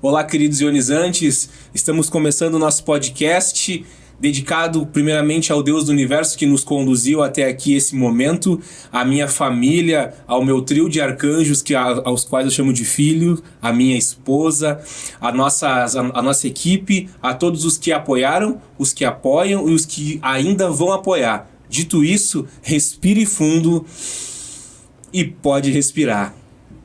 Olá, queridos ionizantes, estamos começando o nosso podcast dedicado primeiramente ao Deus do Universo que nos conduziu até aqui esse momento, à minha família, ao meu trio de arcanjos aos quais eu chamo de filho, a minha esposa, a nossa equipe, a todos os que apoiaram, os que apoiam e os que ainda vão apoiar. Dito isso, respire fundo e pode respirar.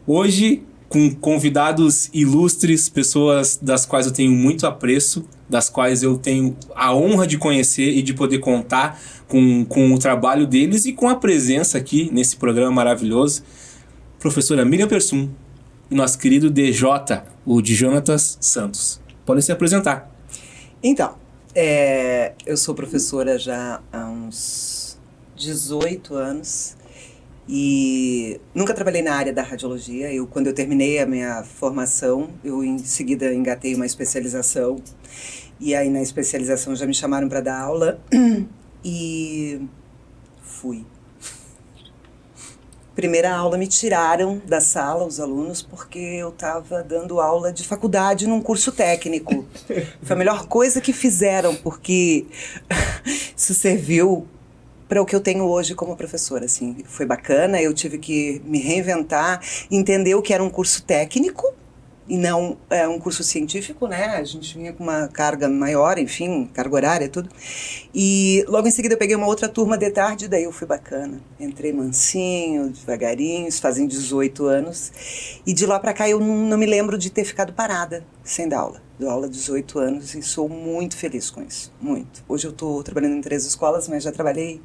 Hoje, com convidados ilustres, pessoas das quais eu tenho muito apreço, das quais eu tenho a honra de conhecer e de poder contar com o trabalho deles e com a presença aqui nesse programa maravilhoso. Professora Miriam Persum e nosso querido DJ, o de Jonatas Santos. Podem se apresentar. Então, eu sou professora já há uns 18 anos e nunca trabalhei na área da radiologia. Quando eu terminei a minha formação, eu em seguida engatei uma especialização e aí na especialização já me chamaram para dar aula e fui. Primeira aula me tiraram da sala, os alunos, porque eu estava dando aula de faculdade num curso técnico. Foi a melhor coisa que fizeram, porque isso serviu para o que eu tenho hoje como professora, assim. Foi bacana, eu tive que me reinventar, entender o que era um curso técnico e não um curso científico, né? A gente vinha com uma carga maior, enfim, carga horária, tudo. E logo em seguida eu peguei uma outra turma de tarde, daí eu fui bacana. Entrei mansinho, devagarinho, fazem 18 anos. E de lá para cá eu não me lembro de ter ficado parada, sem dar aula. Dou aula há 18 anos e sou muito feliz com isso, muito. Hoje eu estou trabalhando em 3 escolas, mas já trabalhei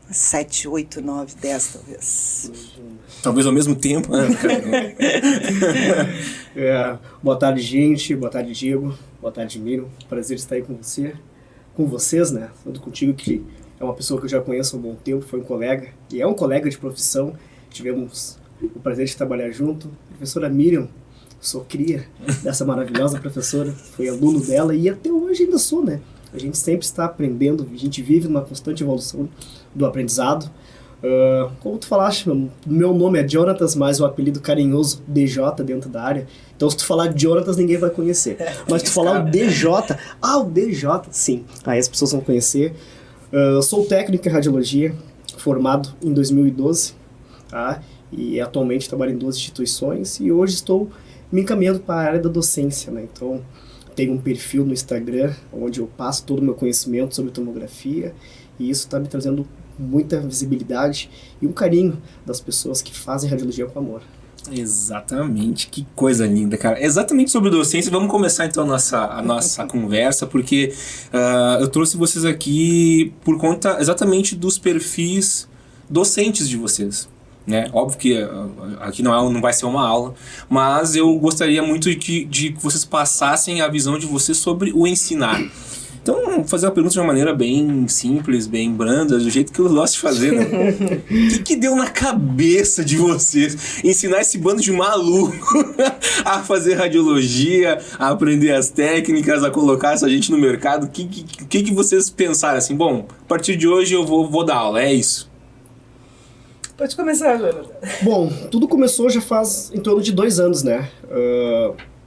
7, 8, 9, 10 talvez. Talvez ao mesmo tempo, né? Boa tarde, gente. Boa tarde, Diego. Boa tarde, Miriam. Prazer estar aí com vocês, né? Tanto contigo, que é uma pessoa que eu já conheço há um bom tempo, foi um colega, e é um colega de profissão. Tivemos o prazer de trabalhar junto. Professora Miriam, sou cria dessa maravilhosa professora, fui aluno dela e até hoje ainda sou, né? A gente sempre está aprendendo, a gente vive numa constante evolução do aprendizado. Como tu falaste, meu nome é Jonatas, mas o apelido carinhoso DJ dentro da área. Então se tu falar Jonatas, ninguém vai conhecer. Mas se tu falar o DJ, o DJ, sim, aí as pessoas vão conhecer. Sou técnico em radiologia, formado em 2012, tá? E atualmente trabalho em 2 instituições e hoje estou me encaminhando para a área da docência, né? Então tenho um perfil no Instagram onde eu passo todo o meu conhecimento sobre tomografia e isso está me trazendo muita visibilidade e um carinho das pessoas que fazem radiologia com amor. Exatamente, que coisa linda, cara. Exatamente sobre docência, vamos começar então a nossa conversa, porque eu trouxe vocês aqui por conta exatamente dos perfis docentes de vocês. Né? Óbvio que aqui não vai ser uma aula, mas eu gostaria muito de que vocês passassem a visão de vocês sobre o ensinar. Então, vou fazer uma pergunta de uma maneira bem simples, bem branda, do jeito que eu gosto de fazer, né? O que deu na cabeça de vocês ensinar esse bando de maluco a fazer radiologia, a aprender as técnicas, a colocar essa gente no mercado? O que vocês pensaram assim? Bom, a partir de hoje eu vou dar aula, é isso? Pode começar, Jonathan. Bom, tudo começou já faz em torno de 2 anos, né?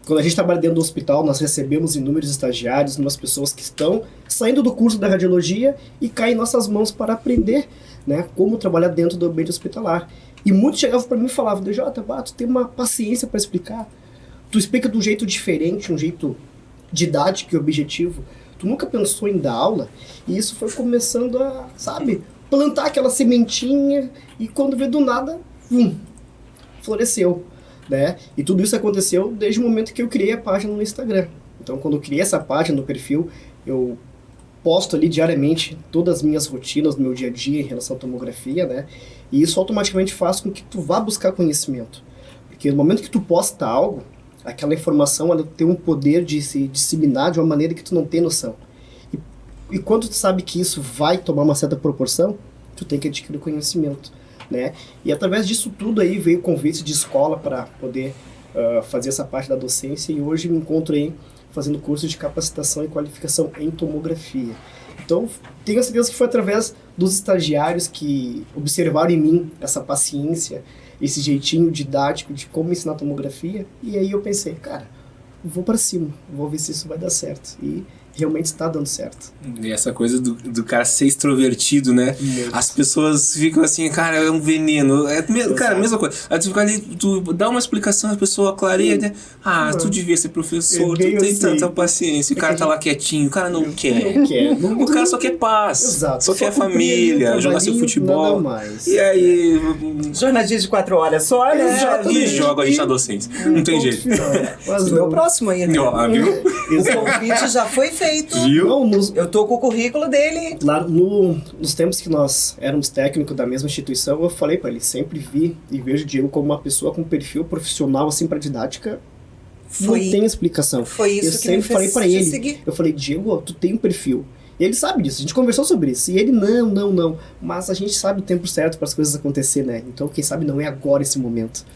Quando a gente trabalha dentro do hospital, nós recebemos inúmeros estagiários, umas pessoas que estão saindo do curso da radiologia e caem em nossas mãos para aprender, né, como trabalhar dentro do ambiente hospitalar. E muitos chegavam para mim e falavam: DJ, tu tem uma paciência para explicar, tu explica de um jeito diferente, um jeito didático e objetivo. Tu nunca pensou em dar aula? E isso foi começando a, plantar aquela sementinha e quando veio do nada, floresceu, né? E tudo isso aconteceu desde o momento que eu criei a página no Instagram. Então, quando eu criei essa página no perfil, eu posto ali diariamente todas as minhas rotinas do meu dia a dia em relação à tomografia, né? E isso automaticamente faz com que tu vá buscar conhecimento. Porque no momento que tu posta algo, aquela informação ela tem um poder de se disseminar de uma maneira que tu não tem noção. E quando tu sabe que isso vai tomar uma certa proporção, tu tem que adquirir conhecimento, né? E através disso tudo aí veio o convite de escola para poder fazer essa parte da docência e hoje me encontro aí fazendo curso de capacitação e qualificação em tomografia. Então, tenho certeza que foi através dos estagiários que observaram em mim essa paciência, esse jeitinho didático de como ensinar tomografia, e aí eu pensei, cara, vou pra cima, vou ver se isso vai dar certo. E realmente está dando certo. E essa coisa do cara ser extrovertido, né? As pessoas ficam assim, cara, é um veneno. Cara, a mesma coisa. Aí tu fica ali, tu dá uma explicação, a pessoa clareia, né? Tu devia ser professor, tu tem assim, tanta paciência. O cara tá lá quietinho, o cara não quer. O cara só quer paz. Exato. Só quer família, jogar seu futebol. E aí... Jornadinha de 4 horas só, né? E joga a gente na docência. Não tem jeito. Mas o meu próximo aí, né? Viu? O convite já foi feito. Viu? Eu tô com o currículo dele. Lá nos tempos que nós éramos técnicos da mesma instituição, eu falei pra ele, sempre vi e vejo o Diego como uma pessoa com perfil profissional assim pra didática. Não tem explicação. Foi isso eu que sempre me falei fez pra ele. seguir. Eu falei, Diego, tu tem um perfil. E ele sabe disso, a gente conversou sobre isso. E ele, não. Mas a gente sabe o tempo certo para as coisas acontecer, né? Então, quem sabe não é agora esse momento.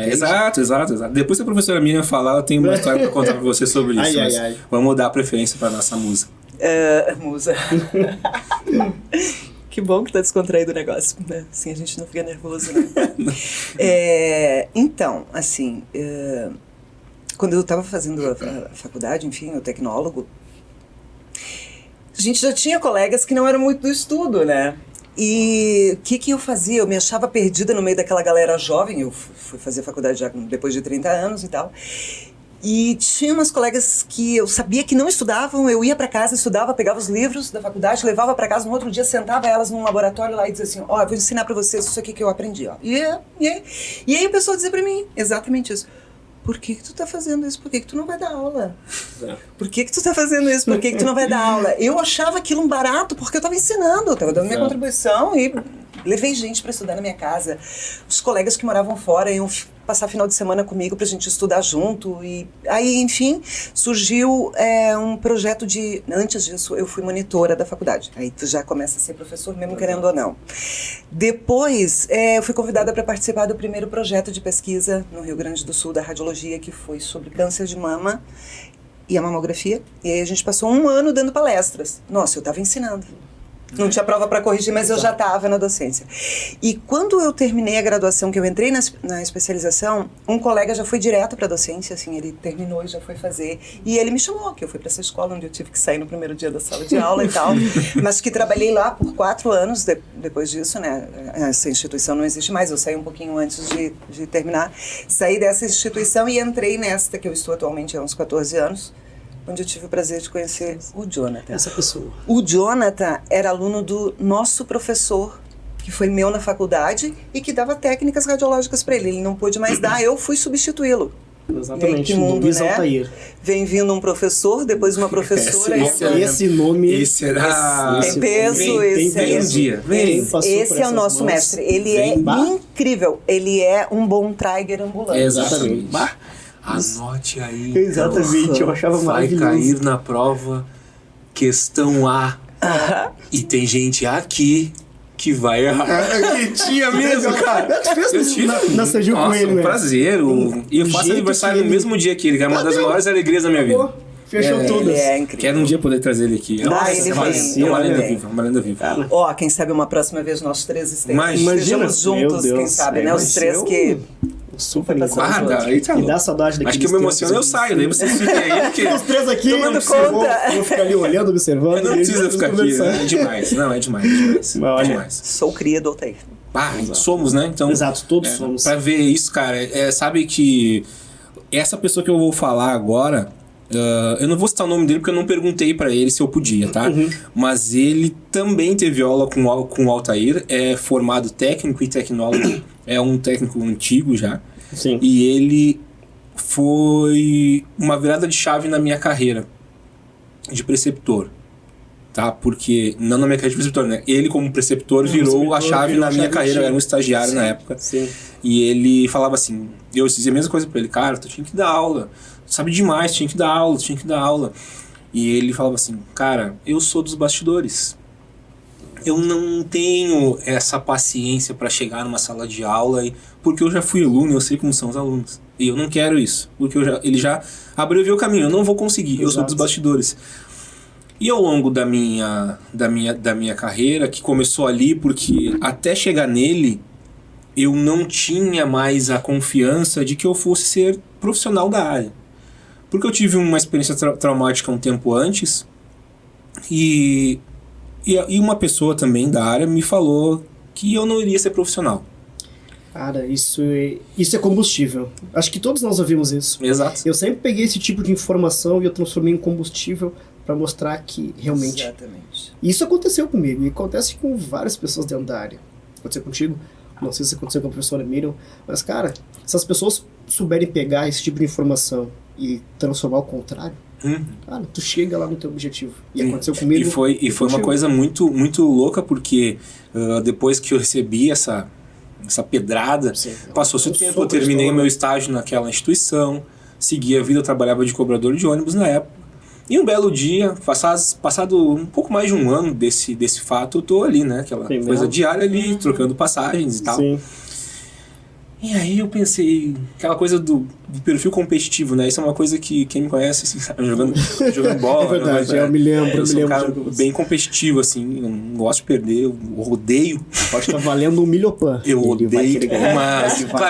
Exato. Depois que a professora Miriam falar, eu tenho uma história pra contar pra você sobre isso. Ai. Vamos dar preferência pra nossa musa. Musa. Que bom que tá descontraído o negócio, né? Assim a gente não fica nervoso, né? Então, assim, quando eu tava fazendo a faculdade, enfim, o tecnólogo, a gente já tinha colegas que não eram muito do estudo, né? E o que eu fazia? Eu me achava perdida no meio daquela galera jovem. Eu fui fazer faculdade já depois de 30 anos e tal. E tinha umas colegas que eu sabia que não estudavam. Eu ia para casa, estudava, pegava os livros da faculdade, levava para casa, no outro dia sentava elas num laboratório lá e dizia assim, eu vou ensinar para vocês isso aqui que eu aprendi, ó. E aí o pessoal dizia para mim exatamente isso. Por que tu tá fazendo isso? Por que tu não vai dar aula? Por que tu tá fazendo isso? Por que tu não vai dar aula? Eu achava aquilo um barato porque eu tava ensinando, eu tava dando minha contribuição e levei gente para estudar na minha casa. Os colegas que moravam fora iam passar final de semana comigo pra gente estudar junto. E aí, enfim, surgiu um projeto de... Antes disso, eu fui monitora da faculdade. Aí tu já começa a ser professor, mesmo querendo ou não. Depois, eu fui convidada para participar do primeiro projeto de pesquisa no Rio Grande do Sul da radiologia, que foi sobre câncer de mama e a mamografia. E aí a gente passou 1 ano dando palestras. Nossa, eu estava ensinando. Não tinha prova para corrigir, mas eu já estava na docência. E quando eu terminei a graduação, que eu entrei na especialização, um colega já foi direto para a docência, assim, ele terminou e já foi fazer. E ele me chamou, que eu fui para essa escola onde eu tive que sair no primeiro dia da sala de aula e tal, mas que trabalhei lá por 4 anos depois disso, né? Essa instituição não existe mais, eu saí um pouquinho antes de terminar. Saí dessa instituição e entrei nesta que eu estou atualmente há uns 14 anos, onde eu tive o prazer de conhecer o Jonathan. Essa pessoa. O Jonathan era aluno do nosso professor, que foi meu na faculdade, e que dava técnicas radiológicas para ele. Ele não pôde mais dar, eu fui substituí-lo. Exatamente, mundo, Luiz né? Altair. Vem vindo um professor, depois uma professora. Esse nome... Esse era... Tem peso, vem um dia. Esse é o nosso mestre. Ele é incrível. Ele é um bom Trigger ambulante. Exatamente. Anote aí. Exatamente, eu achava maravilhoso. Vai cair na prova questão A. E tem gente aqui que vai errar. Que tinha mesmo, cara. Tu fez na Sejil com ele, né? Um prazer. E eu faço aniversário no mesmo dia que ele, que é uma das maiores alegrias da minha vida. Fechou todas. Ele é incrível. Quero um dia poder trazer ele aqui. Ele é uma lenda viva, uma lenda viva. Quem sabe uma próxima vez nós 3 Imagina, estejamos juntos, quem sabe, né? Os 3 que... Super guarda, aí tá me dá saudade daquele. Acho que eu me emociono, eu saio, daí vocês fiquem aí, porque... Os 3 aqui, tomando conta. Vou ficar ali olhando, observando. Não precisa ficar aqui, é demais. Não, é demais. Olha, demais. Sou cria do Altair. Somos, né? Então, exato, todos somos. Pra ver isso, cara, sabe que essa pessoa que eu vou falar agora, eu não vou citar o nome dele porque eu não perguntei pra ele se eu podia, tá? Mas ele também teve aula com o Altair, é formado técnico e tecnólogo, é um técnico antigo já. Sim. E ele foi uma virada de chave na minha carreira de preceptor, tá? Porque, não na minha carreira de preceptor, né? Ele como preceptor virou a chave na minha carreira, eu era um estagiário na época. Sim. E ele falava assim, eu dizia a mesma coisa pra ele, cara, tu tinha que dar aula, tu sabe demais, tinha que dar aula. E ele falava assim, cara, eu sou dos bastidores. Eu não tenho essa paciência para chegar numa sala de aula, porque eu já fui aluno, eu sei como são os alunos. E eu não quero isso, porque ele já abriu o caminho, eu não vou conseguir, eu sou dos bastidores. E ao longo da minha carreira, que começou ali, porque até chegar nele, eu não tinha mais a confiança de que eu fosse ser profissional da área. Porque eu tive uma experiência traumática um tempo antes e uma pessoa também da área me falou que eu não iria ser profissional. Cara, isso é combustível. Acho que todos nós ouvimos isso. Exato. Eu sempre peguei esse tipo de informação e eu transformei em combustível para mostrar que realmente... Exatamente. Isso aconteceu comigo e acontece com várias pessoas dentro da área. Aconteceu contigo? Não sei se aconteceu com a professora Miriam, mas, cara, se as pessoas souberem pegar esse tipo de informação e transformar ao contrário, cara, tu chega lá no teu objetivo. E aconteceu comigo. E foi uma coisa muito, muito louca, porque depois que eu recebi essa pedrada, passou-se o tempo, eu terminei meu estágio naquela instituição, segui a vida, eu trabalhava de cobrador de ônibus na época. E um belo dia, passado um pouco mais de um ano desse fato, eu tô ali, né? Aquela coisa diária ali, trocando passagens e tal. Sim. E aí eu pensei, aquela coisa do perfil competitivo, né? Isso é uma coisa que quem me conhece, assim, sabe, jogando bola. É verdade, eu me lembro. Eu sou um cara bem competitivo, assim, eu não gosto de perder, eu odeio. Pode estar valendo um milhopan. Eu odeio,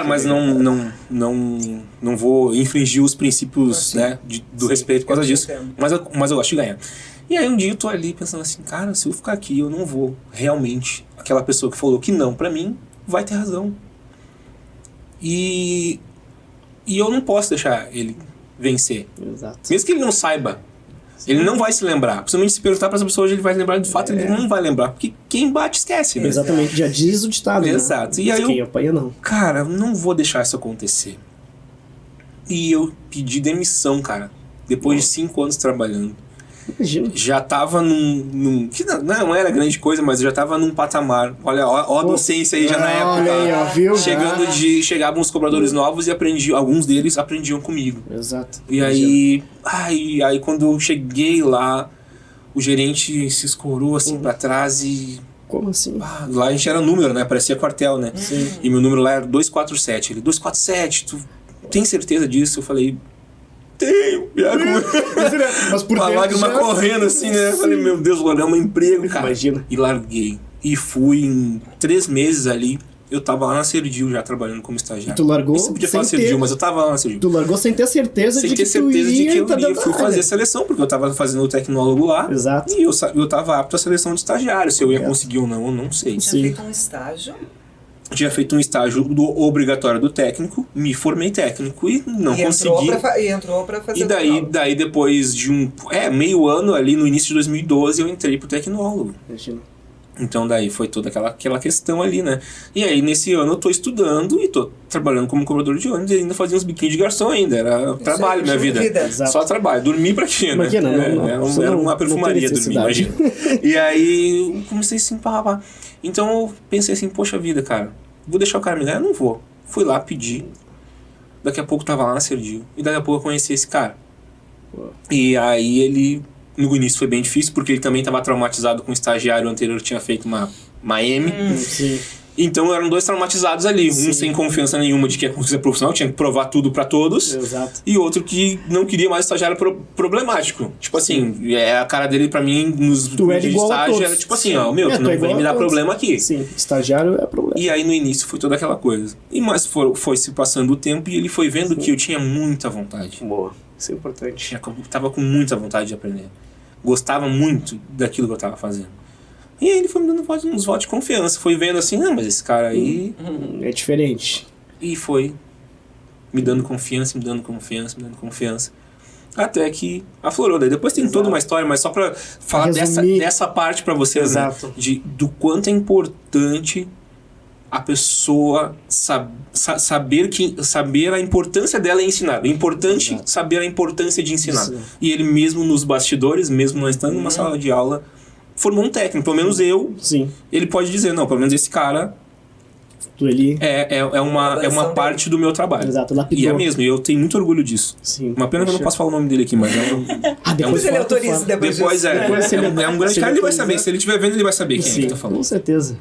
mas não vou infringir os princípios, né, do respeito por causa disso. Mas eu gosto de ganhar. E aí um dia eu tô ali pensando assim, cara, se eu ficar aqui, eu não vou realmente. Aquela pessoa que falou que não pra mim, vai ter razão. E eu não posso deixar ele vencer. Exato. Mesmo que ele não saiba, ele não vai se lembrar. Principalmente se perguntar para essa pessoa, ele vai lembrar. De fato, ele não vai lembrar. Porque quem bate, esquece. Né? Exatamente, já diz o ditado. Exato. Né? E aí quem apanha, não. Cara, não vou deixar isso acontecer. E eu pedi demissão, cara. Depois de 5 anos trabalhando. Imagina. Já tava que não era grande coisa, mas eu já tava num patamar. Olha, ó a docência aí já na época. Aí, ó, viu? Chegavam os cobradores novos e alguns deles aprendiam comigo. Exato. E aí quando eu cheguei lá, o gerente se escorou assim pra trás e... Como assim? Lá a gente era número, né? Parecia quartel, né? Sim. E meu número lá era 247. Ele, 247, tu tem certeza disso? Eu falei... Tenho, mas por uma lágrima correndo assim, né? Eu falei, meu Deus, vou ganhar um emprego, cara. Imagina. E larguei. E fui em 3 meses ali. Eu tava lá na Serdil já trabalhando como estagiário. E tu largou? Você podia falar Serdil, mas eu tava lá na Serdil. Tu largou sem ter certeza de que eu ia. Fui fazer seleção, porque eu tava fazendo o tecnólogo lá. Exato. E eu tava apto à seleção de estagiário. Se eu ia conseguir ou não, eu não sei. Tinha feito um estágio? Tinha feito um estágio obrigatório do técnico, me formei técnico e não consegui. Entrou pra fazer daí depois de meio ano ali, no início de 2012, eu entrei pro tecnólogo. Imagina. Então daí foi toda aquela questão ali, né? E aí nesse ano eu tô estudando e tô trabalhando como cobrador de ônibus e ainda fazia uns biquinhos de garçom ainda. Era trabalho minha vida. Exato. Só trabalho. Dormir pra quê, né? Era uma perfumaria dormir, imagina. E aí eu comecei assim, pá. Então eu pensei assim, poxa vida, cara, vou deixar o cara me ganhar? Não vou. Fui lá, pedi. Daqui a pouco tava lá na Serdil. E daqui a pouco eu conheci esse cara. E aí ele... No início foi bem difícil, porque ele também estava traumatizado com o estagiário anterior que tinha feito uma M. Sim. Então eram 2 traumatizados ali. Um sem confiança nenhuma de que ia ser profissional, tinha que provar tudo pra todos. Exato. E outro que não queria mais estagiário problemático. Tipo assim, a cara dele pra mim nos dias de estágio era tipo assim, ó, meu, tu não vem me dar problema aqui. Sim, estagiário é problema. E aí no início foi toda aquela coisa. Mas foi se passando o tempo e ele foi vendo que eu tinha muita vontade. Boa, isso é importante. Eu tava com muita vontade de aprender. Gostava muito daquilo que eu tava fazendo. E aí ele foi me dando uns votos de confiança. Foi vendo assim, não, mas esse cara aí... É diferente. E foi me dando confiança. Até que aflorou. Daí depois tem toda uma história, mas só pra falar dessa parte pra vocês, né? Do quanto é importante a pessoa saber a importância dela em ensinar. É importante saber a importância de ensinar. Isso. E ele mesmo nos bastidores, mesmo não estando numa sala de aula, formou um técnico. Pelo menos eu. Sim. Ele pode dizer, não, pelo menos esse cara é uma parte do meu trabalho. Exato, lapidou. E é mesmo, e eu tenho muito orgulho disso. Sim. Uma pena que eu não posso falar o nome dele aqui, mas depois ele autoriza. Depois é um grande cara, ele vai saber. Se ele estiver vendo, ele vai saber quem é que tá falando. Com certeza.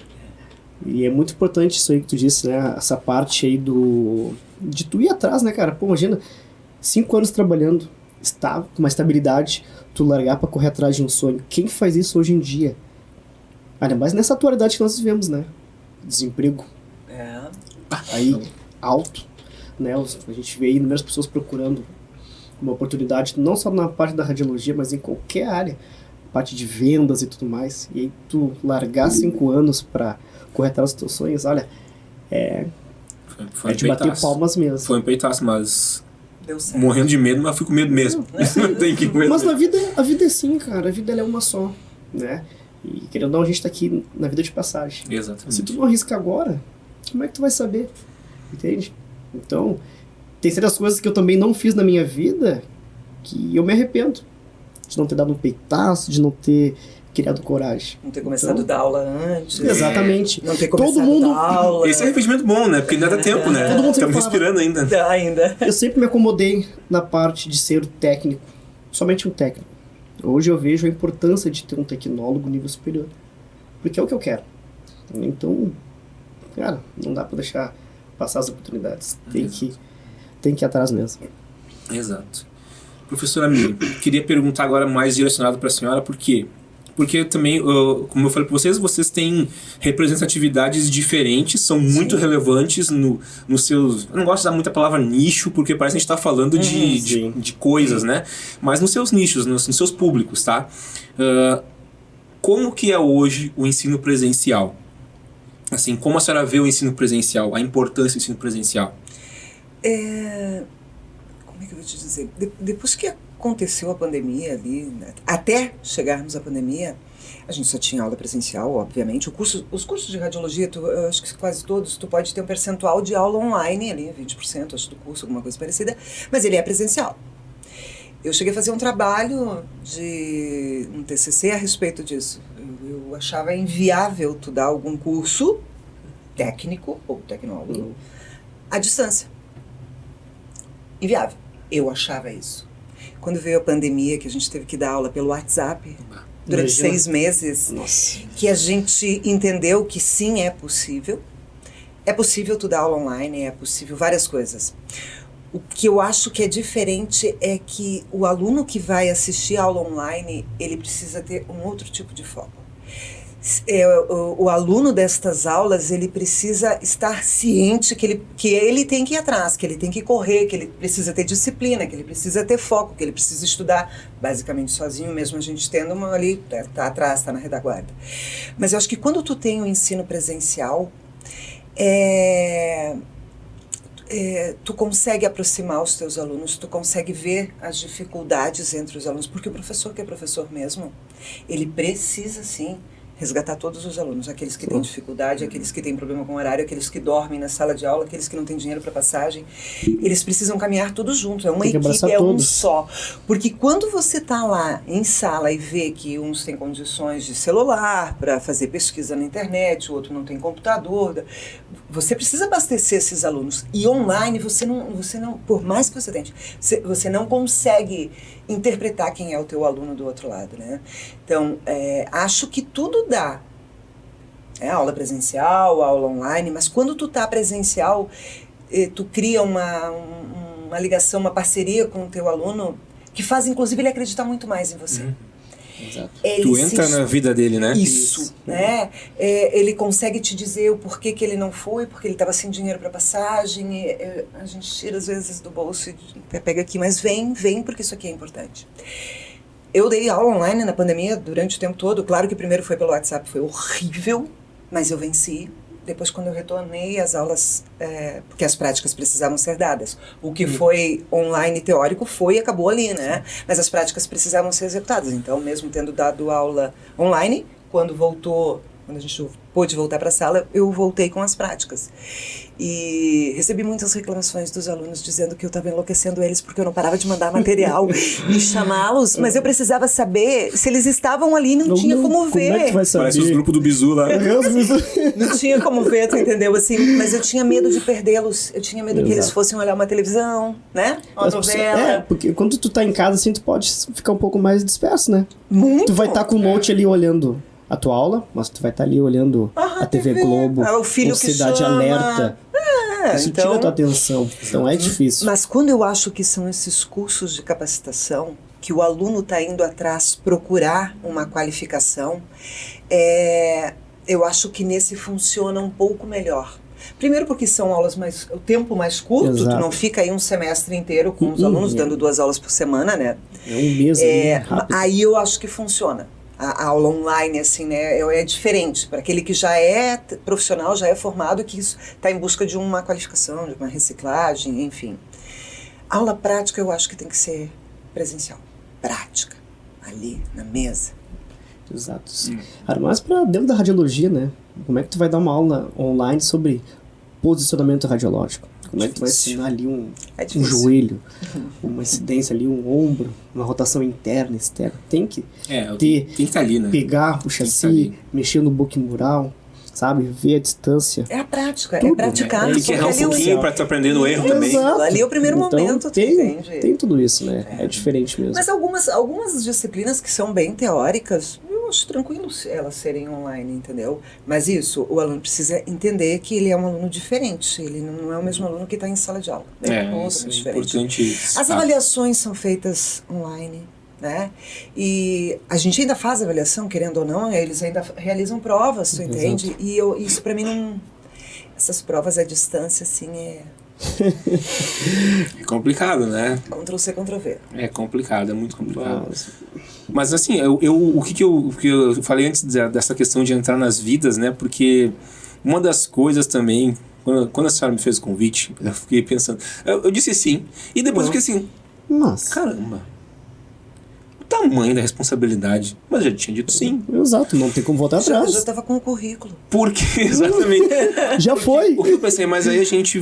E é muito importante isso aí que tu disse, né? Essa parte aí de tu ir atrás, né, cara? Pô, imagina, 5 anos trabalhando, com uma estabilidade, tu largar pra correr atrás de um sonho. Quem faz isso hoje em dia? Ainda mais nessa atualidade que nós vivemos, né? Desemprego. Aí, alto, né? A gente vê aí inúmeras pessoas procurando uma oportunidade, não só na parte da radiologia, mas em qualquer área, parte de vendas e tudo mais, e aí tu largar 5 anos para correr atrás dos teus sonhos, olha, Foi de bater palmas mesmo. Foi um peitaço, mas Deu certo. morrendo de medo, mas fui com medo mesmo. Não tem que coisa. Mas a vida é assim, cara, a vida ela é uma só, né? E querendo ou não, a gente tá aqui na vida de passagem. Exatamente. Se tu não arrisca agora, como é que tu vai saber? Entende? Então, tem certas coisas que eu também não fiz na minha vida que eu me arrependo. De não ter dado um peitaço, de não ter criado coragem. Não ter começado a dar aula antes. Exatamente. Não ter começado Todo mundo, a dar aula. Esse é arrependimento bom, né? Porque ainda dá tempo, né? Todo mundo sempre Estamos falava. respirando ainda. Dá ainda. eu sempre me acomodei na parte de ser técnico. Somente um técnico. Hoje eu vejo a importância de ter um tecnólogo nível superior. Porque é o que eu quero. Então, cara, não dá pra deixar passar as oportunidades. Tem que ir atrás mesmo. Exato. Professora Miriam, queria perguntar agora mais direcionado para a senhora, por quê? Porque também, como eu falei para vocês têm representatividades diferentes, são muito relevantes nos seus... Eu não gosto de usar muita palavra nicho, porque parece que a gente está falando de coisas, né? Mas nos seus nichos, nos seus públicos, tá? Como que é hoje o ensino presencial? Assim, como a senhora vê o ensino presencial, a importância do ensino presencial? Como é que eu vou te dizer? Depois que aconteceu a pandemia ali, né, até chegarmos à pandemia, a gente só tinha aula presencial, obviamente. Os cursos de radiologia, eu acho que quase todos, tu pode ter um percentual de aula online ali, 20%, acho, do curso, alguma coisa parecida, mas ele é presencial. Eu cheguei a fazer um trabalho de um TCC a respeito disso. Eu achava inviável tu dar algum curso técnico ou tecnólogo à distância. Inviável. Eu achava isso. Quando veio a pandemia, que a gente teve que dar aula pelo WhatsApp durante 6 meses, Nossa. que a gente entendeu que sim, é possível. É possível tu dar aula online, é possível várias coisas. O que eu acho que é diferente é que o aluno que vai assistir a aula online, ele precisa ter um outro tipo de foco. O aluno destas aulas, ele precisa estar ciente que ele tem que ir atrás, que ele tem que correr, que ele precisa ter disciplina, que ele precisa ter foco, que ele precisa estudar basicamente sozinho, mesmo a gente tendo uma ali, tá atrás, tá na retaguarda. Mas eu acho que quando tu tem o ensino presencial, tu consegue aproximar os teus alunos, tu consegue ver as dificuldades entre os alunos, porque o professor que é professor mesmo, ele precisa sim resgatar todos os alunos, aqueles que têm dificuldade, aqueles que têm problema com horário, aqueles que dormem na sala de aula, aqueles que não têm dinheiro para passagem, eles precisam caminhar todos juntos, é uma equipe, é um só. Porque quando você está lá em sala e vê que uns têm condições de celular para fazer pesquisa na internet, o outro não tem computador, você precisa abastecer esses alunos. E online você não, por mais que você tente, você não consegue interpretar quem é o teu aluno do outro lado, né? Então, acho que tudo dá. Aula presencial, aula online, mas quando tu tá presencial, tu cria uma ligação, uma parceria com o teu aluno que faz, inclusive, ele acreditar muito mais em você. Exato. Tu entra na vida dele, né? Isso, né? Ele consegue te dizer o porquê que ele não foi, porque ele estava sem dinheiro para passagem. A gente tira às vezes do bolso e pega aqui, mas vem porque isso aqui é importante. Eu dei aula online na pandemia durante o tempo todo. Claro que primeiro foi pelo WhatsApp, foi horrível, mas eu venci. Depois, quando eu retornei às aulas, porque as práticas precisavam ser dadas. O que foi online teórico foi e acabou ali, né? Mas as práticas precisavam ser executadas. Então, mesmo tendo dado aula online, quando a gente pôde voltar para a sala, eu voltei com as práticas. E recebi muitas reclamações dos alunos dizendo que eu estava enlouquecendo eles porque eu não parava de mandar material e chamá-los, mas eu precisava saber se eles estavam ali, não tinha como ver. Como é que tu vai saber? Parece os grupos do Bizu lá. Não tinha como ver, tu entendeu? Assim, mas eu tinha medo de perdê-los, eu tinha medo que eles fossem olhar uma televisão, né? Uma novela. Porque quando tu tá em casa, assim, tu pode ficar um pouco mais disperso, né? Muito. Tu vai estar com um monte ali olhando a tua aula, mas tu vai estar ali olhando a TV Globo, o filho que Cidade chama. Alerta. Isso tira a tua atenção, então é difícil. Mas quando eu acho que são esses cursos de capacitação, que o aluno está indo atrás procurar uma qualificação, eu acho que nesse funciona um pouco melhor. Primeiro porque são aulas o tempo mais curto, Exato. tu não fica aí um semestre inteiro com os alunos dando 2 aulas por semana, né? É um mês ali, rápido. Aí eu acho que funciona. A aula online, assim, né, é diferente. Para aquele que já é profissional, já é formado, que está em busca de uma qualificação, de uma reciclagem, enfim. Aula prática eu acho que tem que ser presencial. Prática. Ali, na mesa. Exato. Mas para dentro da radiologia, né? Como é que tu vai dar uma aula online sobre posicionamento radiológico? Como é que tu vai ensinar ali um joelho, uma incidência ali, um ombro, uma rotação interna, externa? Tem que tem que estar ali, né? Pegar o chassi, mexer no book mural, sabe? Ver a distância. É a prática, Tudo, é praticar. Tem que errar um pouquinho para tu aprender no erro também. Exato. Ali é o primeiro Então, momento, tu entende? Tem tudo isso, né? É diferente mesmo. Mas algumas disciplinas que são bem teóricas, eu acho tranquilo elas serem online, entendeu? Mas isso, o aluno precisa entender que ele é um aluno diferente. Ele não é o mesmo aluno que está em sala de aula. Isso é importante. As avaliações são feitas online, né? E a gente ainda faz avaliação, querendo ou não, eles ainda realizam provas, tu entende? E isso para mim não... Essas provas à distância, assim, é complicado, né? Ctrl-C, Ctrl-V. É complicado, é muito complicado. Mas assim, o que eu falei antes dessa questão de entrar nas vidas, né? Porque uma das coisas também, quando a senhora me fez o convite, eu fiquei pensando... Eu disse sim, e depois eu fiquei assim... Nossa. Caramba, o tamanho da responsabilidade. Mas eu já tinha dito sim. Exato, não tem como voltar atrás. Já estava com o currículo. Porque, exatamente. Já foi. O que eu pensei, mas aí a gente...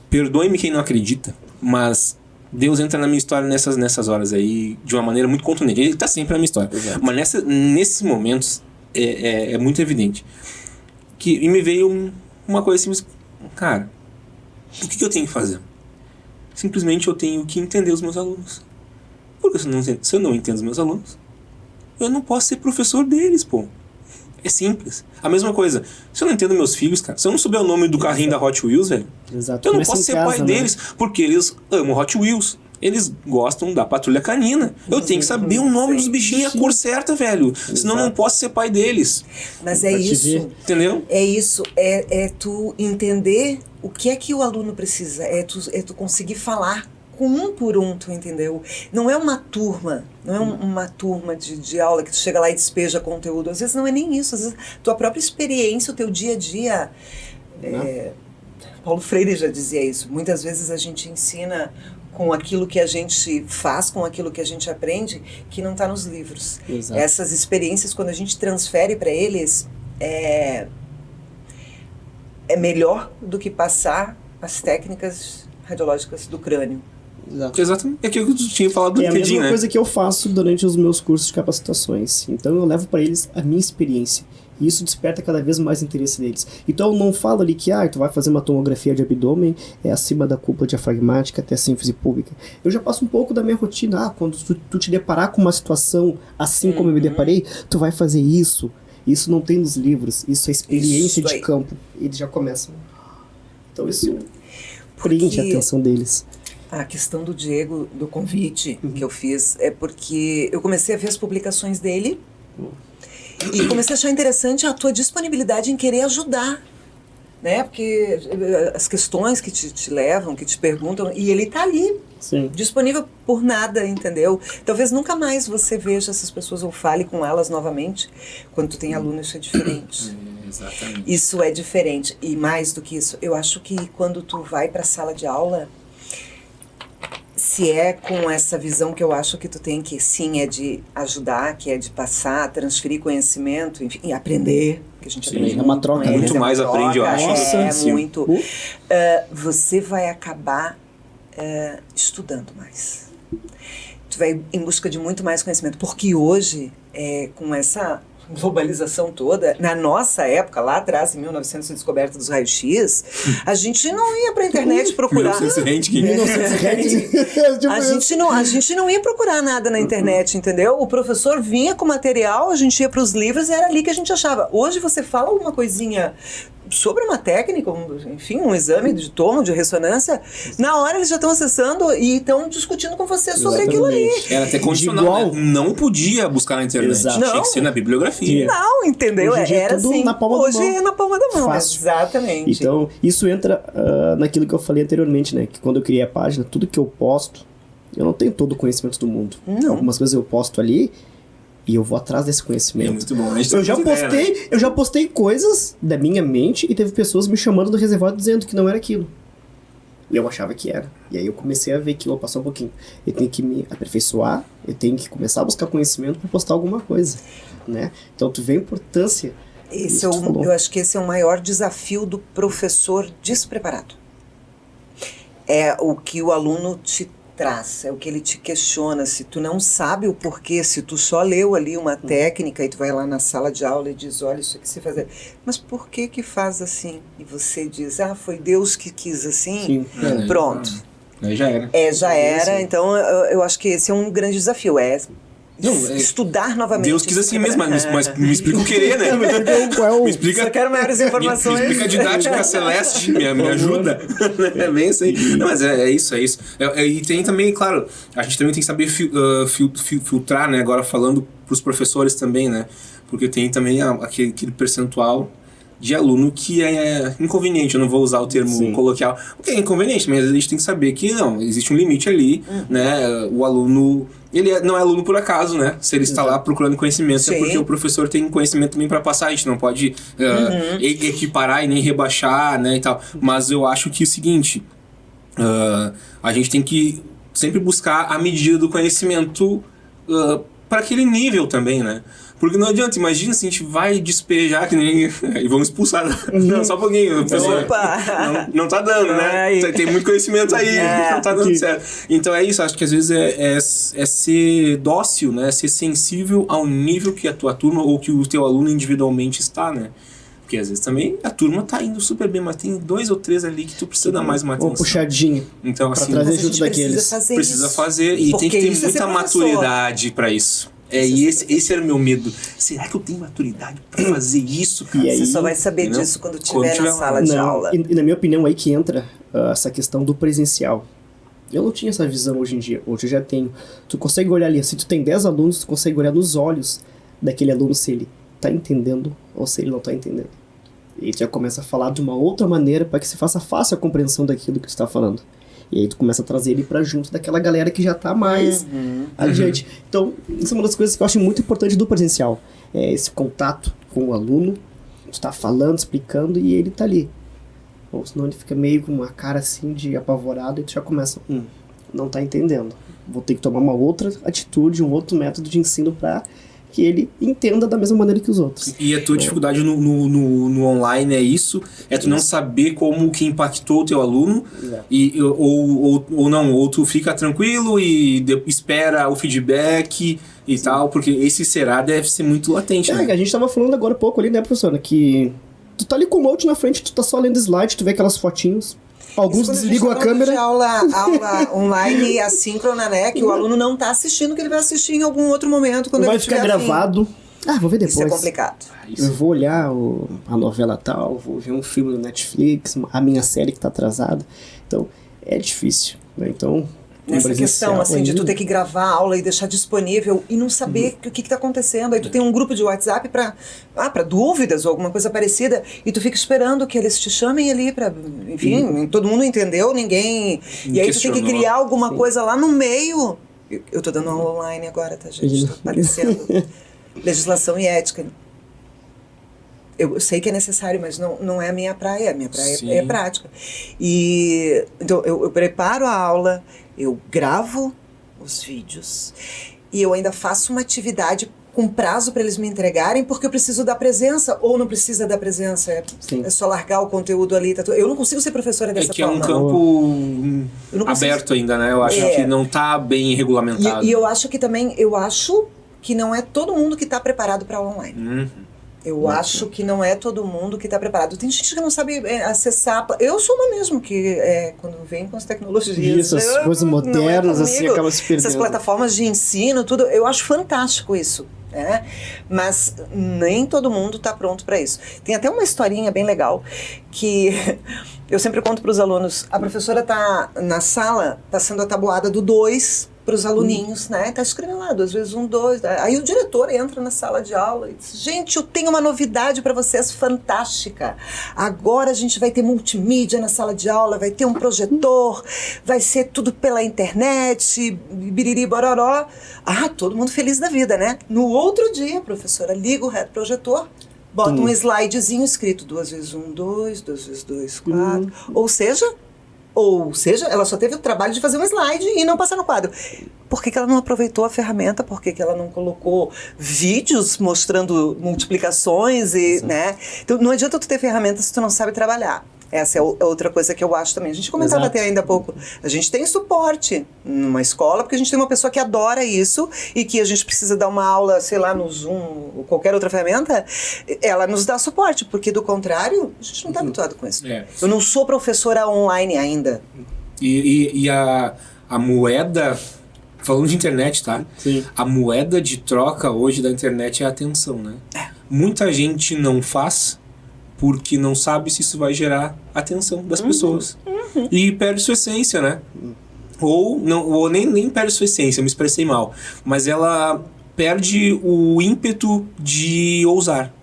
perdoe-me quem não acredita, mas Deus entra na minha história nessas horas aí de uma maneira muito contundente. Ele está sempre na minha história. Exato. Mas nesses momentos é muito evidente. E me veio uma coisa assim, cara, o que eu tenho que fazer? Simplesmente eu tenho que entender os meus alunos. Porque se eu não entendo os meus alunos, eu não posso ser professor deles, pô. É simples. A mesma coisa. Se eu não entendo meus filhos, cara, se eu não souber o nome do carrinho da Hot Wheels, velho, Exato. eu não Começa posso em ser casa, pai né? deles, porque eles amam Hot Wheels. Eles gostam da Patrulha Canina. Eu tenho que saber o nome dos bichinhos e a cor certa, velho. Senão eu não posso ser pai deles. Mas é isso. Entendeu? É isso. É tu entender o que é que o aluno precisa. É tu conseguir falar com um por um, tu entendeu? Não é uma turma. Não é uma turma de aula que tu chega lá e despeja conteúdo. Às vezes não é nem isso. Às vezes tua própria experiência, o teu dia a dia. Paulo Freire já dizia isso. Muitas vezes a gente ensina com aquilo que a gente faz, com aquilo que a gente aprende, que não está nos livros. Exato. Essas experiências, quando a gente transfere para eles, é melhor do que passar as técnicas radiológicas do crânio. Exato. Exatamente. É aquilo que tu tinha falado do É a LinkedIn, mesma né? coisa que eu faço durante os meus cursos de capacitações. Então eu levo para eles a minha experiência. E isso desperta cada vez mais interesse deles. Então eu não falo ali que tu vai fazer uma tomografia de abdômen acima da cúpula diafragmática até a sínfise púbica. Eu já passo um pouco da minha rotina. Quando tu te deparar com uma situação assim como eu me deparei, tu vai fazer isso. Isso não tem nos livros. Isso é experiência de campo. Eles já começam. Então isso prende a atenção deles. A questão do Diego, do convite que eu fiz, é porque eu comecei a ver as publicações dele e comecei a achar interessante a tua disponibilidade em querer ajudar, né? Porque as questões que te levam, que te perguntam, e ele tá ali, Sim. disponível por nada, entendeu? Talvez nunca mais você veja essas pessoas ou fale com elas novamente. Quando tu tem aluno, isso é diferente. Exatamente. Isso é diferente. E mais do que isso, eu acho que quando tu vai para a sala de aula, se é com essa visão que eu acho que tu tem, que sim, é de ajudar, que é de passar, transferir conhecimento, enfim, e aprender, que a gente Sim, aprende é uma troca, com eles, muito mais troca, aprende, eu acho. É Sim. muito. Você vai acabar estudando mais. Tu vai em busca de muito mais conhecimento, porque hoje, com essa globalização toda, na nossa época, lá atrás, em 1900, a descoberta dos raios-x, a gente não ia pra internet procurar. 1900 A gente não ia procurar nada na internet, entendeu? O professor vinha com material, a gente ia pros livros e era ali que a gente achava. Hoje você fala uma coisinha sobre uma técnica, enfim, um exame de tomo, de ressonância, na hora eles já estão acessando e estão discutindo com você sobre aquilo ali. Era até condicional, né? Não podia buscar na internet. Exato. Tinha que ser na bibliografia. Não, entendeu? Hoje em dia Era tudo assim. na palma da Hoje mão. é na palma da mão. Fácil. Exatamente. Então, isso entra naquilo que eu falei anteriormente, né? Que quando eu criei a página, tudo que eu posto, eu não tenho todo o conhecimento do mundo. Não. Algumas coisas eu posto ali e eu vou atrás desse É conhecimento. muito bom. Eu já postei coisas da minha mente e teve pessoas me chamando do reservado dizendo que não era aquilo. E eu achava que era. E aí eu comecei a ver que, passar um pouquinho. Eu tenho que me aperfeiçoar, eu tenho que começar a buscar conhecimento para postar alguma coisa, né? Então tu vê a importância. Eu acho que esse é o maior desafio do professor despreparado. É o que o aluno te traz, é o que ele te questiona. Se tu não sabe o porquê, se tu só leu ali uma técnica e tu vai lá na sala de aula e diz, olha, isso aqui se faz... Mas por que faz assim? E você diz, foi Deus que quis assim? Sim. Pronto. Aí já era. Já era. Então eu acho que esse é um grande desafio, estudar novamente. Deus quis assim mesmo, mas me explica o querer, né? Me explica. Só quero maiores informações. Me explica a didática celeste, me ajuda. É bem isso aí. Não, mas é isso. E tem também, claro, a gente também tem que saber filtrar, né? Agora falando pros professores também, né? Porque tem também aquele percentual de aluno que é inconveniente. Eu não vou usar o termo coloquial, porque é inconveniente, mas a gente tem que saber que não, existe um limite ali, né? O aluno, ele não é aluno por acaso, né? Se ele está lá procurando conhecimento, é porque o professor tem conhecimento também para passar. A gente não pode equiparar e nem rebaixar, né, e tal. Mas eu acho que é o seguinte, a gente tem que sempre buscar a medida do conhecimento para aquele nível também, né? Porque não adianta, imagina se a gente vai despejar que nem... e vamos expulsar. Não, só um pouquinho. Não tá dando, né? Tem muito conhecimento aí, não tá dando certo. Então é isso, acho que às vezes é ser dócil, né? Ser sensível ao nível que a tua turma ou que o teu aluno individualmente está, né? Porque às vezes também a turma tá indo super bem, mas tem 2 ou 3 ali que tu precisa dar mais uma atenção. Uma puxadinho. Então, assim, pra trazer junto daqueles. Precisa fazer e tem que ter muita maturidade pra isso. E esse era o meu medo. Será que eu tenho maturidade pra fazer isso, cara? Você só vai saber disso quando estiver na sala de aula. E na minha opinião, aí que entra essa questão do presencial. Eu não tinha essa visão hoje em dia. Hoje eu já tenho. Tu consegue olhar ali, se tu tem 10 alunos, tu consegue olhar nos olhos daquele aluno se ele tá entendendo ou se ele não tá entendendo. E tu já começa a falar de uma outra maneira para que se faça fácil a compreensão daquilo que tu está falando. E aí tu começa a trazer ele pra junto daquela galera que já tá mais adiante. Então, isso é uma das coisas que eu acho muito importante do presencial. É esse contato com o aluno, tu tá falando, explicando e ele tá ali. Ou senão ele fica meio com uma cara assim de apavorado e tu já começa, não tá entendendo. Vou ter que tomar uma outra atitude, um outro método de ensino pra que ele entenda da mesma maneira que os outros. E a tua dificuldade no online é isso? É tu não saber como que impactou o teu aluno? Ou tu fica tranquilo e espera o feedback e tal, porque esse deve ser muito latente, né? A gente tava falando agora há pouco ali, né, professora, que tu tá ali com o note na frente, tu tá só lendo slide, tu vê aquelas fotinhos. Alguns desligam a câmera. De aula online assíncrona, né? Que o aluno não tá assistindo, que ele vai assistir em algum outro momento. Quando vai ficar gravado. Vou ver depois. Isso é complicado. Eu vou olhar a novela tal, vou ver um filme no Netflix, a minha série que tá atrasada. Então, é difícil, né? Então, nessa questão, assim, de tu ter que gravar a aula e deixar disponível e não saber o que tá acontecendo. Aí tu tem um grupo de WhatsApp pra dúvidas ou alguma coisa parecida e tu fica esperando que eles te chamem ali pra... Enfim, todo mundo entendeu, ninguém... E aí tu tem que criar alguma coisa lá no meio. Eu tô dando aula online agora, tá, gente? Tô parecendo legislação e ética. Eu sei que é necessário, mas não é a minha praia. A minha praia é prática. E então eu preparo a aula, eu gravo os vídeos e eu ainda faço uma atividade com prazo para eles me entregarem, porque eu preciso da presença, ou não precisa da presença, é só largar o conteúdo ali. Eu não consigo ser professora dessa forma. É que é um campo aberto ainda, né? Eu acho que não tá bem regulamentado. E eu acho que também, que não é todo mundo que tá preparado para aula online. Eu acho que não é todo mundo que está preparado. Tem gente que não sabe acessar. Eu sou uma mesmo, que quando vem com as tecnologias... Essas coisas modernas, assim, acaba se perdendo. Essas plataformas de ensino, tudo, eu acho fantástico isso. Mas nem todo mundo está pronto para isso. Tem até uma historinha bem legal, que eu sempre conto para os alunos. A professora está na sala, passando a tabuada do 2 para os aluninhos, né? Está escrevendo lá, 2 vezes 1, 2. Aí o diretor entra na sala de aula e diz: gente, eu tenho uma novidade para vocês fantástica. Agora a gente vai ter multimídia na sala de aula, vai ter um projetor, vai ser tudo pela internet, biriri, bororó. Todo mundo feliz da vida, né? No outro dia, a professora liga o projetor, bota um slidezinho escrito 2 vezes 1, 2, 2 vezes 2, 4. Ou seja, ela só teve o trabalho de fazer um slide e não passar no quadro. Por que ela não aproveitou a ferramenta? Por que ela não colocou vídeos mostrando multiplicações? Né? Então, não adianta tu ter ferramentas se tu não sabe trabalhar. Essa é outra coisa que eu acho também. A gente comentava até ainda há pouco. A gente tem suporte numa escola, porque a gente tem uma pessoa que adora isso e que a gente precisa dar uma aula, sei lá, no Zoom ou qualquer outra ferramenta, ela nos dá suporte, porque do contrário, a gente não está habituado com isso. Eu não sou professora online ainda. E a moeda, falando de internet, tá? Sim. A moeda de troca hoje da internet é a atenção, né? Muita gente não faz porque não sabe se isso vai gerar atenção das pessoas. E perde sua essência, né? Ou nem perde sua essência, eu me expressei mal. Mas ela perde o ímpeto de ousar.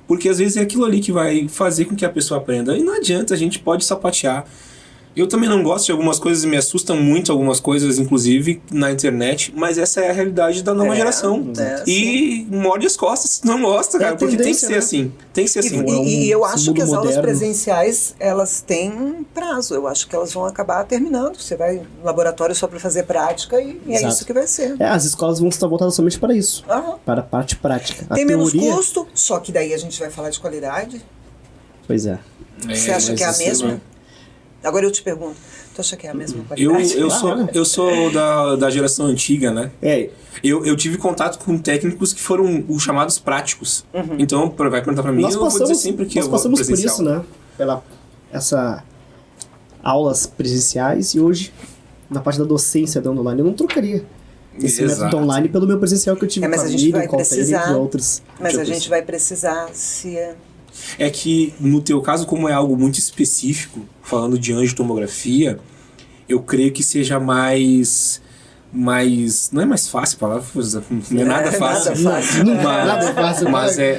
Porque às vezes é aquilo ali que vai fazer com que a pessoa aprenda. E não adianta, a gente pode sapatear. Eu também não gosto de algumas coisas, me assustam muito algumas coisas, inclusive na internet, mas essa é a realidade da nova geração. E morde as costas se não gosta, cara, porque tem que ser assim. Tem que ser assim. E eu acho que as aulas moderno. presenciais, elas têm prazo. Eu acho que elas vão acabar terminando. Você vai no laboratório só para fazer prática e é isso que vai ser. As escolas vão estar voltadas somente para isso. Para a parte prática. Tem menos custo, só que daí a gente vai falar de qualidade. Pois é. Você acha que é a mesma? Agora eu te pergunto, tu acha que é a mesma qualidade? Eu sou da geração antiga, né? Eu tive contato com técnicos que foram os chamados práticos. Então, vai perguntar pra mim, eu vou dizer sempre que eu vou passamos por isso, né? Essa aulas presenciais e hoje, na parte da docência dando online, eu não trocaria esse método online pelo meu presencial que eu tive com a família, com e outros. Mas a gente vai precisar se... É que, no teu caso, como é algo muito específico, falando de angiotomografia, eu creio que seja mais... Não é mais fácil, a palavra não é nada fácil. Nada fácil.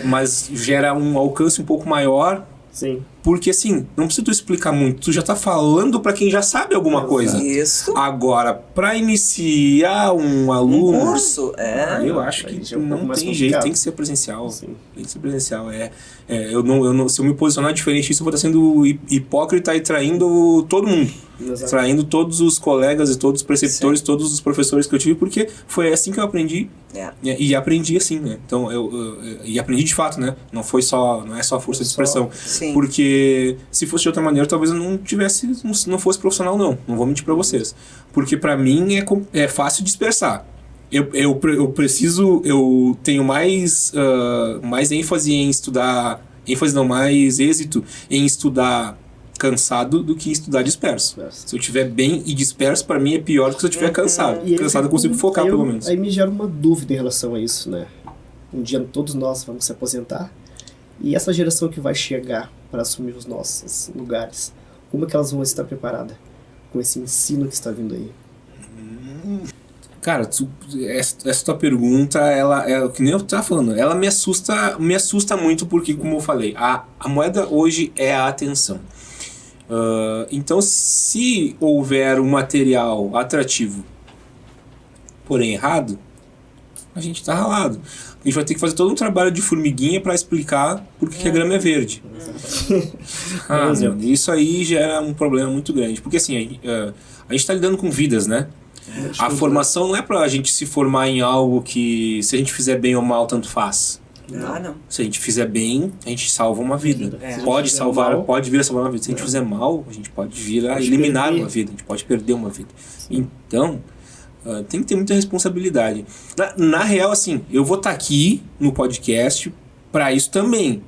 Mas gera um alcance um pouco maior. Sim. Porque assim, não precisa tu explicar muito, tu já tá falando pra quem já sabe alguma coisa. Isso. Agora, pra iniciar um aluno... Um curso, eu acho que não tem jeito, tem que ser presencial. Sim. Tem que ser presencial, se eu me posicionar diferente disso, eu vou estar sendo hipócrita e traindo todo mundo. Exato. Traindo todos os colegas e todos os preceptores, todos os professores que eu tive, porque foi assim que eu aprendi. E aprendi assim, né? Então, e aprendi de fato, né? Não é só força de expressão. Sim. Porque se fosse de outra maneira, talvez eu não fosse profissional, não vou mentir pra vocês. Porque pra mim é fácil dispersar. Eu tenho mais ênfase em estudar, mais êxito em estudar cansado do que estudar disperso. Se eu estiver bem e disperso, pra mim é pior do que se eu estiver cansado. Cansado eu consigo focar, pelo menos. Aí me gera uma dúvida em relação a isso, né? Um dia todos nós vamos se aposentar e essa geração que vai chegar para assumir os nossos lugares, como é que elas vão estar preparadas com esse ensino que está vindo aí? Cara, essa tua pergunta, ela que nem eu tava falando, ela me assusta muito porque, como eu falei, a moeda hoje é a atenção. Então, se houver um material atrativo, porém errado, a gente tá ralado. A gente vai ter que fazer todo um trabalho de formiguinha para explicar por que a grama é verde. Isso aí gera um problema muito grande. Porque assim, a gente tá lidando com vidas, né? A formação não é pra gente se formar em algo que, se a gente fizer bem ou mal, tanto faz. Não. Se a gente fizer bem, a gente salva uma vida. Pode vir a salvar uma vida. Se a gente fizer mal, a gente pode vir a eliminar uma vida. A gente pode perder uma vida. Então, tem que ter muita responsabilidade. Na real, assim, eu vou estar aqui no podcast para isso também.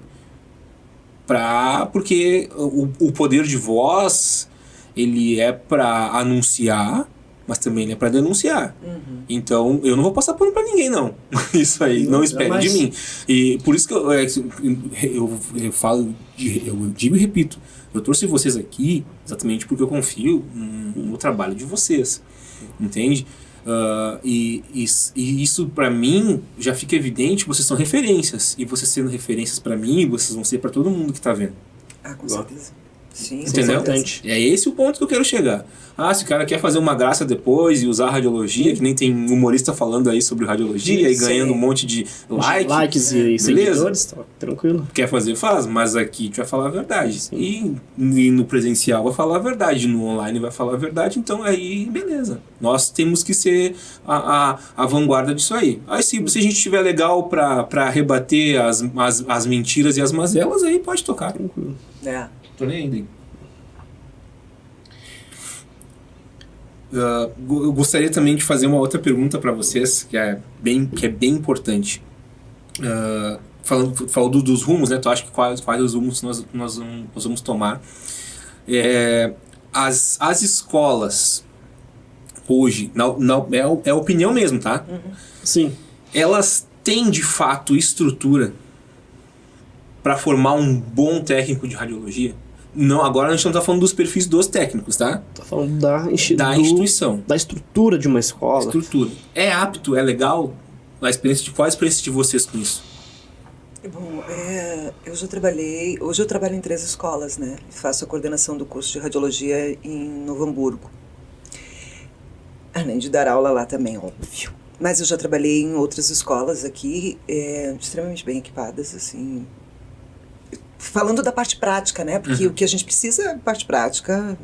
Porque o poder de voz, ele é para anunciar, mas também ele é para denunciar. Então, eu não vou passar pano para ninguém, não. Isso aí, não espere de mim. E por isso que eu falo, eu digo e repito, eu trouxe vocês aqui exatamente porque eu confio no trabalho de vocês. Entende? E isso pra mim já fica evidente. Vocês são referências, e vocês sendo referências pra mim, vocês vão ser pra todo mundo que tá vendo. Com certeza. Sim, entendeu? É esse o ponto que eu quero chegar. Se o cara quer fazer uma graça depois e usar radiologia, que nem tem humorista falando aí sobre radiologia e ganhando um monte de likes e seguidores, tá tranquilo. Quer fazer, faz, mas aqui a gente vai falar a verdade. E no presencial vai falar a verdade, no online vai falar a verdade, então aí beleza. Nós temos que ser a vanguarda disso aí. Aí se a gente estiver legal pra rebater as mentiras e as mazelas, aí pode tocar. Tranquilo. Tô nem ainda. Eu gostaria também de fazer uma outra pergunta para vocês, que é bem importante. Falando dos rumos, né? Tu acha que quais os rumos nós vamos tomar? As escolas hoje, é opinião mesmo, tá? Sim. Elas têm de fato estrutura para formar um bom técnico de radiologia? Não, agora a gente não tá falando dos perfis dos técnicos, tá? Tá falando da instituição. Da estrutura de uma escola. Estrutura. É apto, é legal? Qual a experiência de vocês com isso? Bom, eu já trabalhei... Hoje eu trabalho em 3 escolas, né? Faço a coordenação do curso de radiologia em Novo Hamburgo. Além de dar aula lá também, óbvio. Mas eu já trabalhei em outras escolas aqui, extremamente bem equipadas, assim... Falando da parte prática, né? Porque o que a gente precisa é parte prática.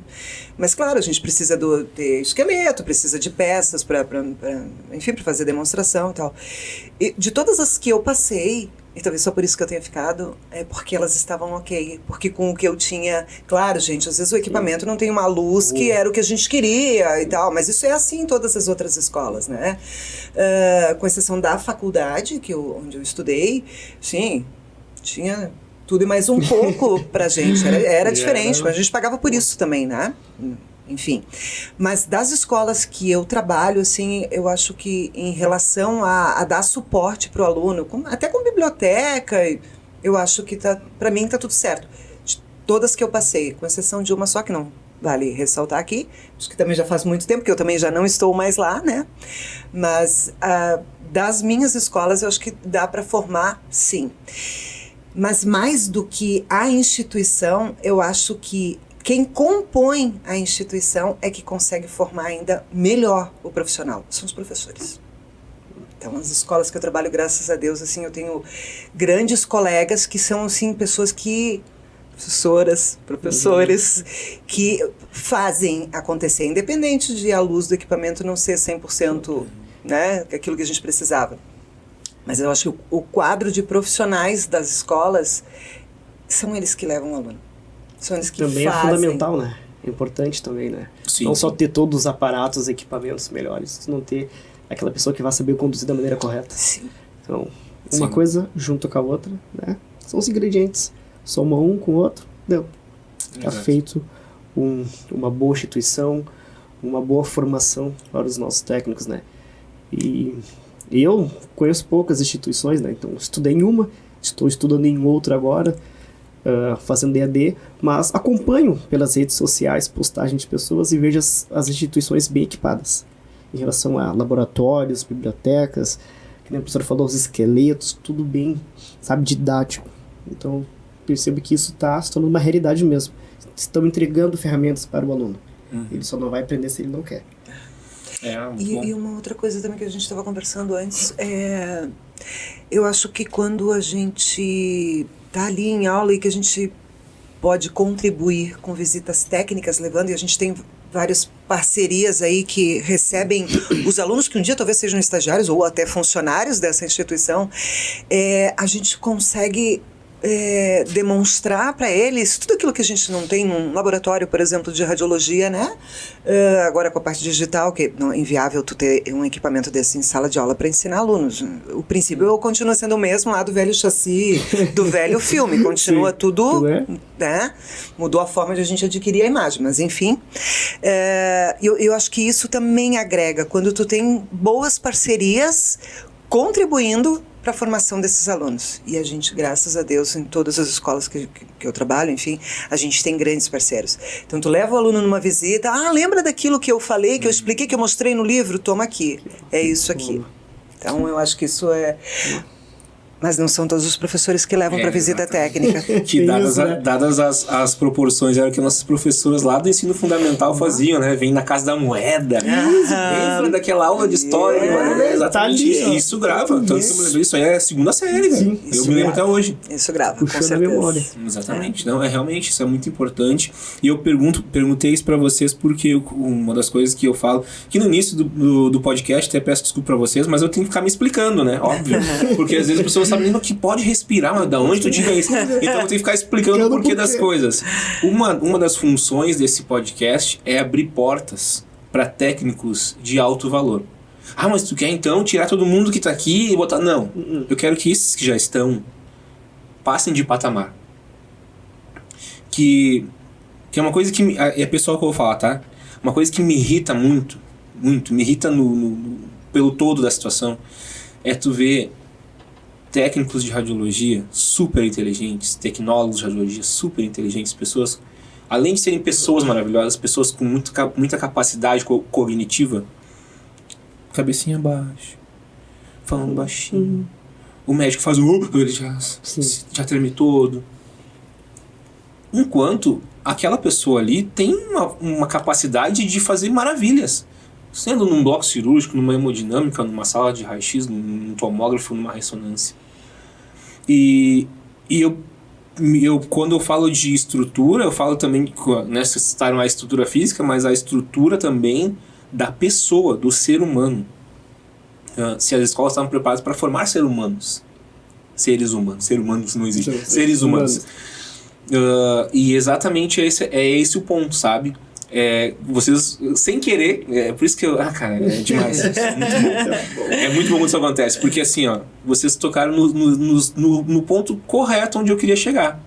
Mas, claro, a gente precisa ter esqueleto, precisa de peças para fazer demonstração e tal. E de todas as que eu passei, e talvez só por isso que eu tenha ficado, é porque elas estavam ok. Porque com o que eu tinha... Claro, gente, às vezes o equipamento não tem uma luz que era o que a gente queria e tal, mas isso é assim em todas as outras escolas, né? Com exceção da faculdade, onde eu estudei, sim, tinha... tudo e mais um pouco pra gente. Era diferente, mas a gente pagava por isso também, né? Enfim. Mas das escolas que eu trabalho, assim, eu acho que em relação a dar suporte pro aluno, até com biblioteca, eu acho que pra mim tá tudo certo. De todas que eu passei, com exceção de uma só que não vale ressaltar aqui, acho que também já faz muito tempo, que eu também já não estou mais lá, né? Mas das minhas escolas, eu acho que dá pra formar, sim. Mas mais do que a instituição, eu acho que quem compõe a instituição é que consegue formar ainda melhor o profissional. São os professores. Então, as escolas que eu trabalho, graças a Deus, assim, eu tenho grandes colegas que são, assim, pessoas que... professores, que fazem acontecer, independente de a luz do equipamento não ser 100%, né, aquilo que a gente precisava. Mas eu acho que o quadro de profissionais das escolas são eles que levam o aluno. São eles que também fazem. É fundamental, né? É importante também, né? Sim, não só ter todos os aparatos, equipamentos melhores, não ter aquela pessoa que vai saber conduzir da maneira correta. Sim. Então, uma coisa junto com a outra, né? São os ingredientes. Soma um com o outro, deu. Está feito uma boa instituição, uma boa formação para os nossos técnicos, né? E eu conheço poucas instituições, né? Então, estudei em uma, estou estudando em outra agora, fazendo EAD, mas acompanho pelas redes sociais postagens de pessoas e vejo as instituições bem equipadas em relação a laboratórios, bibliotecas, que nem a professora falou, os esqueletos, tudo bem, sabe, didático. Então, percebo que isso está se tornando uma realidade mesmo. Estão entregando ferramentas para o aluno. Ele só não vai aprender se ele não quer. E uma outra coisa também que a gente estava conversando antes, eu acho que quando a gente está ali em aula e que a gente pode contribuir com visitas técnicas, levando, e a gente tem várias parcerias aí que recebem os alunos que um dia talvez sejam estagiários ou até funcionários dessa instituição, a gente consegue demonstrar para eles tudo aquilo que a gente não tem num laboratório, por exemplo, de radiologia, né? Agora com a parte digital, que não é inviável tu ter um equipamento desse em sala de aula para ensinar alunos. O princípio continua sendo o mesmo lá do velho chassi, do velho filme. Continua tudo, né? Mudou a forma de a gente adquirir a imagem, mas enfim. Eu acho que isso também agrega, quando tu tem boas parcerias contribuindo para a formação desses alunos. E a gente, graças a Deus, em todas as escolas que eu trabalho, enfim, a gente tem grandes parceiros. Então, tu leva o aluno numa visita, lembra daquilo que eu falei, que eu expliquei, que eu mostrei no livro? Toma aqui. É isso aqui. Então, eu acho que isso é... Mas não são todos os professores que levam para visita técnica. Que dadas as proporções, era o que nossas professoras lá do ensino fundamental faziam, né? Vem na Casa da Moeda. Lembra daquela aula de história? Exatamente. Isso grava. Tanto que eu me lembro, isso aí é a segunda série, né? Eu me lembro até hoje. Isso grava, com certeza. Memória. Exatamente. Não, realmente, isso é muito importante. E eu perguntei isso pra vocês porque uma das coisas que eu falo, que no início do podcast, até peço desculpa pra vocês, mas eu tenho que ficar me explicando, né? Óbvio. Porque às vezes a pessoa sabe nem o que pode respirar, mas da onde tu diga isso? Então eu tenho que ficar explicando o porquê das coisas. Uma das funções desse podcast é abrir portas para técnicos de alto valor. Mas tu quer então tirar todo mundo que tá aqui e botar... Não, eu quero que esses que já estão passem de patamar. Que é uma coisa que... É pessoal que eu vou falar, tá? Uma coisa que me irrita muito, me irrita pelo todo da situação, é tu ver técnicos de radiologia super inteligentes, tecnólogos de radiologia super inteligentes, pessoas, além de serem pessoas maravilhosas, pessoas com muita capacidade cognitiva, cabecinha baixa, falando baixinho. O médico faz ele já treme todo. Enquanto aquela pessoa ali tem uma capacidade de fazer maravilhas. Sendo num bloco cirúrgico, numa hemodinâmica, numa sala de raio-x, num tomógrafo, numa ressonância. E eu quando eu falo de estrutura, eu falo também, né, vocês citaram a estrutura física, mas a estrutura também da pessoa, do ser humano. Se as escolas estavam preparadas para formar seres humanos não existe, seres humanos. E exatamente esse o ponto, sabe? Vocês, sem querer, por isso que cara, é demais. É muito bom quando isso acontece, porque assim, vocês tocaram no ponto correto onde eu queria chegar.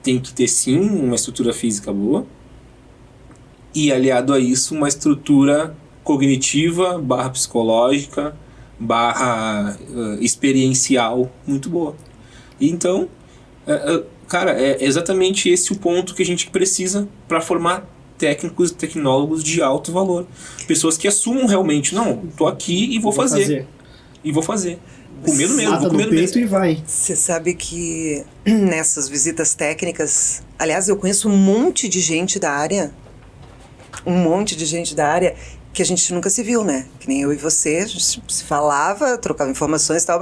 Tem que ter sim uma estrutura física boa e aliado a isso uma estrutura cognitiva / psicológica / experiencial muito boa. E então, cara, é exatamente esse o ponto que a gente precisa para formar técnicos e tecnólogos de alto valor. Pessoas que assumam realmente, não, tô aqui e vou fazer. E vou fazer. Com medo mesmo, vou com medo mesmo. E vai. Você sabe que nessas visitas técnicas, aliás, eu conheço um monte de gente da área, que a gente nunca se viu, né? Que nem eu e você, a gente se falava, trocava informações e tal.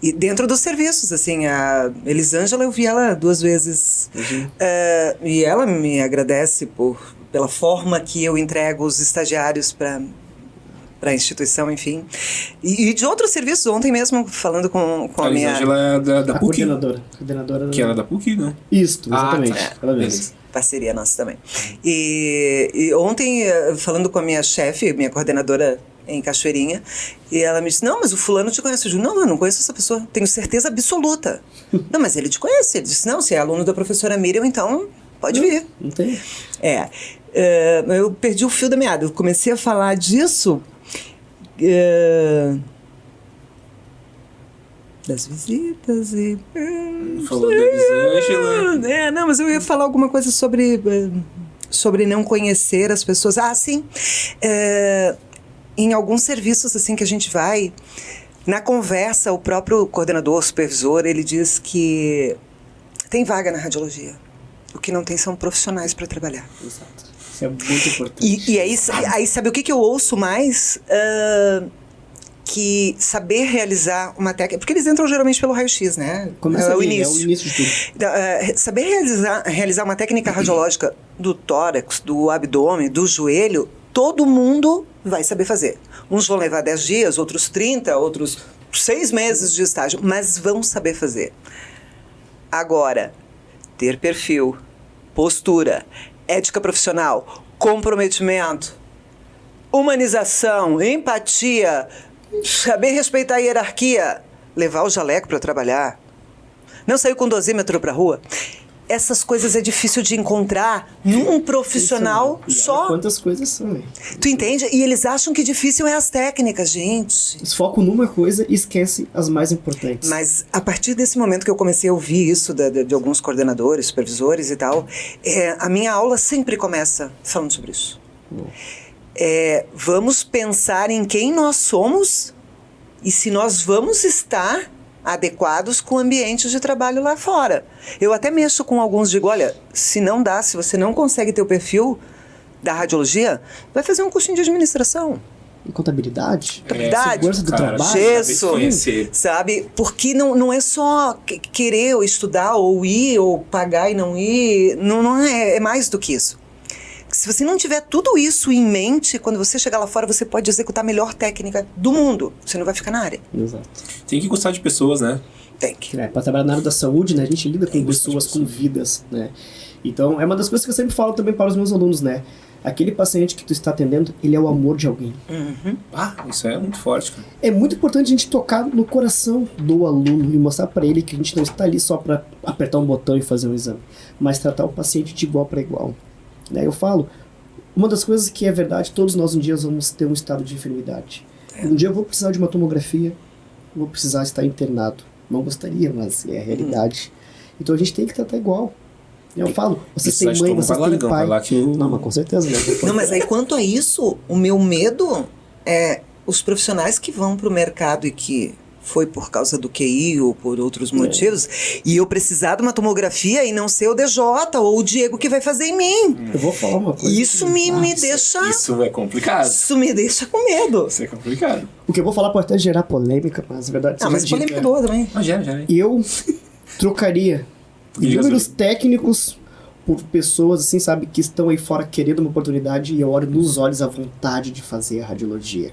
E dentro dos serviços, assim, a Elisângela, eu vi ela 2 vezes. E ela me agradece pela forma que eu entrego os estagiários para a instituição, enfim. E de outros serviços, ontem mesmo, falando com a minha... A Elisângela é da PUC. Coordenadora. Que era da PUC, não? Isso, exatamente. Ela mesma. Parceria nossa também. E ontem, falando com a minha chefe, minha coordenadora em Cachoeirinha, e ela me disse, não, mas o fulano te conhece. Eu disse, não, eu não conheço essa pessoa, tenho certeza absoluta. Não, mas ele te conhece. Ele disse, não, se é aluno da professora Miriam, então pode vir. Não tem. Eu perdi o fio da meada, eu comecei a falar disso das visitas e... Falou da Elisângela. Não, mas eu ia falar alguma coisa sobre não conhecer as pessoas. Sim. Em alguns serviços assim que a gente vai, na conversa, o próprio coordenador, o supervisor, ele diz que tem vaga na radiologia. O que não tem são profissionais para trabalhar. Exato. Isso é muito importante. E aí sabe o que eu ouço mais? Que saber realizar uma técnica... Porque eles entram geralmente pelo raio-x, né? É o início de tudo. Então, saber realizar uma técnica radiológica do tórax, do abdômen, do joelho, todo mundo vai saber fazer. Uns vão levar 10 dias, outros 30, outros 6 meses de estágio, mas vão saber fazer. Agora, ter perfil, postura, ética profissional, comprometimento, humanização, empatia, saber respeitar a hierarquia, levar o jaleco para trabalhar, não sair com dosímetro para rua. Essas coisas é difícil de encontrar num profissional só. Quantas coisas são, hein? Tu entende? E eles acham que difícil é as técnicas, gente. Eles focam numa coisa e esquecem as mais importantes. Mas a partir desse momento que eu comecei a ouvir isso de alguns coordenadores, supervisores e tal, a minha aula sempre começa falando sobre isso. Vamos pensar em quem nós somos e se nós vamos estar adequados com o ambiente de trabalho lá fora. Eu até mexo com alguns, digo, olha, se não dá, se você não consegue ter o perfil da radiologia, vai fazer um cursinho de administração. E contabilidade? Segurança do trabalho. Isso, sabe? Porque não é só querer ou estudar ou ir ou pagar e não ir, não é mais do que isso. Se você não tiver tudo isso em mente, quando você chegar lá fora, você pode executar a melhor técnica do mundo. Você não vai ficar na área. Exato. Tem que gostar de pessoas, né? Tem que. Para trabalhar na área da saúde, né, a gente lida com pessoas, com vidas, né? Então, é uma das coisas que eu sempre falo também para os meus alunos, né? Aquele paciente que tu está atendendo, ele é o amor de alguém. Uhum. Isso é muito forte, cara. É muito importante a gente tocar no coração do aluno e mostrar para ele que a gente não está ali só para apertar um botão e fazer um exame, mas tratar o paciente de igual para igual. Né? Eu falo, uma das coisas que é verdade, todos nós um dia vamos ter um estado de enfermidade. Um dia eu vou precisar de uma tomografia, vou precisar estar internado. Não gostaria, mas é a realidade. Então a gente tem que tratar igual. Eu falo, vocês têm mãe, vocês têm pai. Não, mas com certeza. Né? Não, mas aí quanto a isso, o meu medo é os profissionais que vão para o mercado e que foi por causa do QI ou por outros motivos, e eu precisar de uma tomografia e não ser o DJ ou o Diego que vai fazer em mim. Eu vou falar uma coisa. Isso me deixa... Isso é complicado. Isso me deixa com medo. Isso é complicado. O que eu vou falar pode até gerar polêmica, mas na verdade... mas polêmica boa também. Já. Eu trocaria inúmeros técnicos por pessoas, assim, sabe, que estão aí fora querendo uma oportunidade, e eu olho nos olhos a vontade de fazer a radiologia.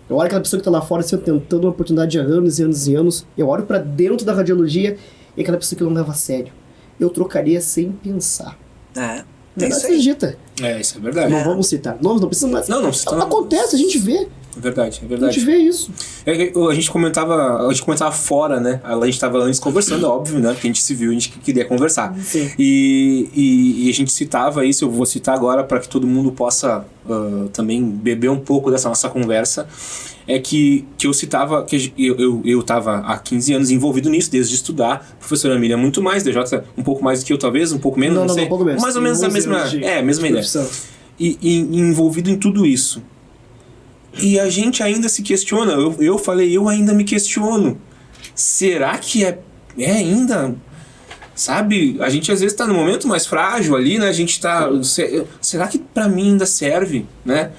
Eu olho aquela pessoa que está lá fora, assim, tentando uma oportunidade há anos e anos e anos. Eu olho para dentro da radiologia e aquela pessoa que não leva a sério. Eu trocaria sem pensar. Isso aí. Dita. Isso é verdade. Não vamos citar nomes, não precisa mais. Não precisa. Acontece, a gente vê. É verdade. A gente vê isso. A gente comentava fora, né? A gente estava antes conversando, óbvio, né? Porque a gente se viu, a gente queria conversar. Sim. E a gente citava isso, eu vou citar agora para que todo mundo possa também beber um pouco dessa nossa conversa. É que eu citava que eu estava há 15 anos envolvido nisso, desde estudar. A professora Miriam muito mais, DJ um pouco mais do que eu, talvez, um pouco menos, não sei. Um pouco menos. Mais ou menos a mesma ideia. E envolvido em tudo isso. E a gente ainda se questiona, eu ainda me questiono. Será que é ainda... Sabe, a gente às vezes tá no momento mais frágil ali, né? A gente tá... Será que pra mim ainda serve, né?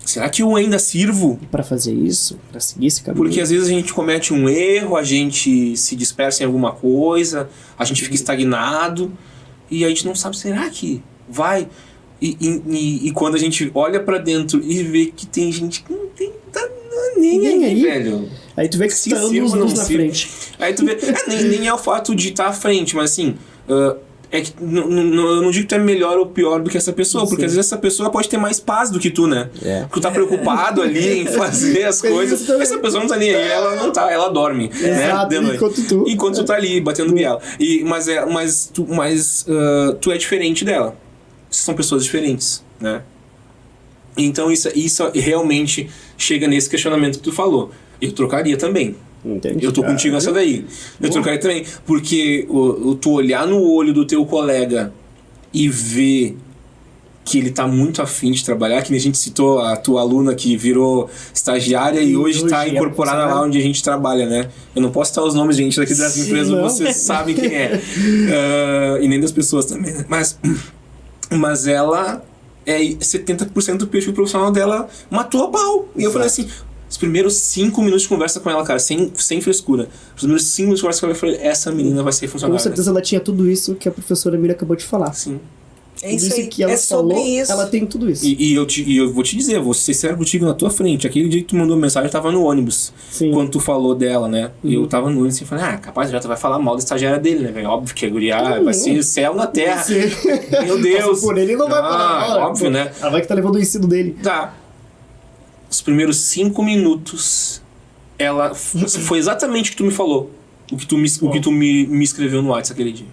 Será que eu ainda sirvo? Pra fazer isso, pra seguir esse caminho. Porque às vezes a gente comete um erro, a gente se dispersa em alguma coisa, a gente fica estagnado e a gente não sabe, será que vai... E quando a gente olha pra dentro e vê que tem gente que não tem nem aí, velho. Aí tu vê que tá anos na frente. Aí tu vê, nem é o fato de estar à frente, mas assim, é que eu não digo que tu é melhor ou pior do que essa pessoa, porque às vezes essa pessoa pode ter mais paz do que tu, né? Porque tu tá preocupado ali em fazer as coisas, essa pessoa não tá nem aí, ela não tá, ela dorme. Exato, né? Enquanto tu tá ali, batendo biela. Mas tu é diferente dela. São pessoas diferentes, né? Então isso realmente chega nesse questionamento que tu falou. Eu trocaria também. Entendi. Eu tô contigo nessa daí. Eu trocaria também. Porque tu olhar no olho do teu colega e ver que ele tá muito afim de trabalhar, que nem a gente citou a tua aluna que virou estagiária e hoje tá incorporada lá onde a gente trabalha, né? Eu não posso citar os nomes, gente, daqui das empresas, vocês sabem quem é. E nem das pessoas também, né? Mas ela 70% do perfil profissional dela matou a pau. E eu falei assim, os primeiros 5 minutos de conversa com ela, cara, sem frescura. Os primeiros 5 minutos de conversa com ela, eu falei, essa menina vai ser funcionária. Com certeza ela tinha tudo isso que a professora Miriam acabou de falar. Sim. É Tudo isso isso aí. que ela É sobre falou, isso. ela tem tudo isso. E eu vou te dizer, vou ser sério contigo na tua frente. Aquele dia que tu mandou mensagem, eu tava no ônibus. Sim. Quando tu falou dela, né? E eu tava no ônibus e falei, capaz, já tu vai falar mal da estagiária dele, né, velho? Óbvio que a guria vai ser céu na terra. Sim. Meu Deus. Por ele não vai falar. Óbvio, né? Ela vai que tá levando o ensino dele. Tá. Os primeiros 5 minutos, ela foi exatamente o que tu me falou. O que tu me escreveu no WhatsApp aquele dia.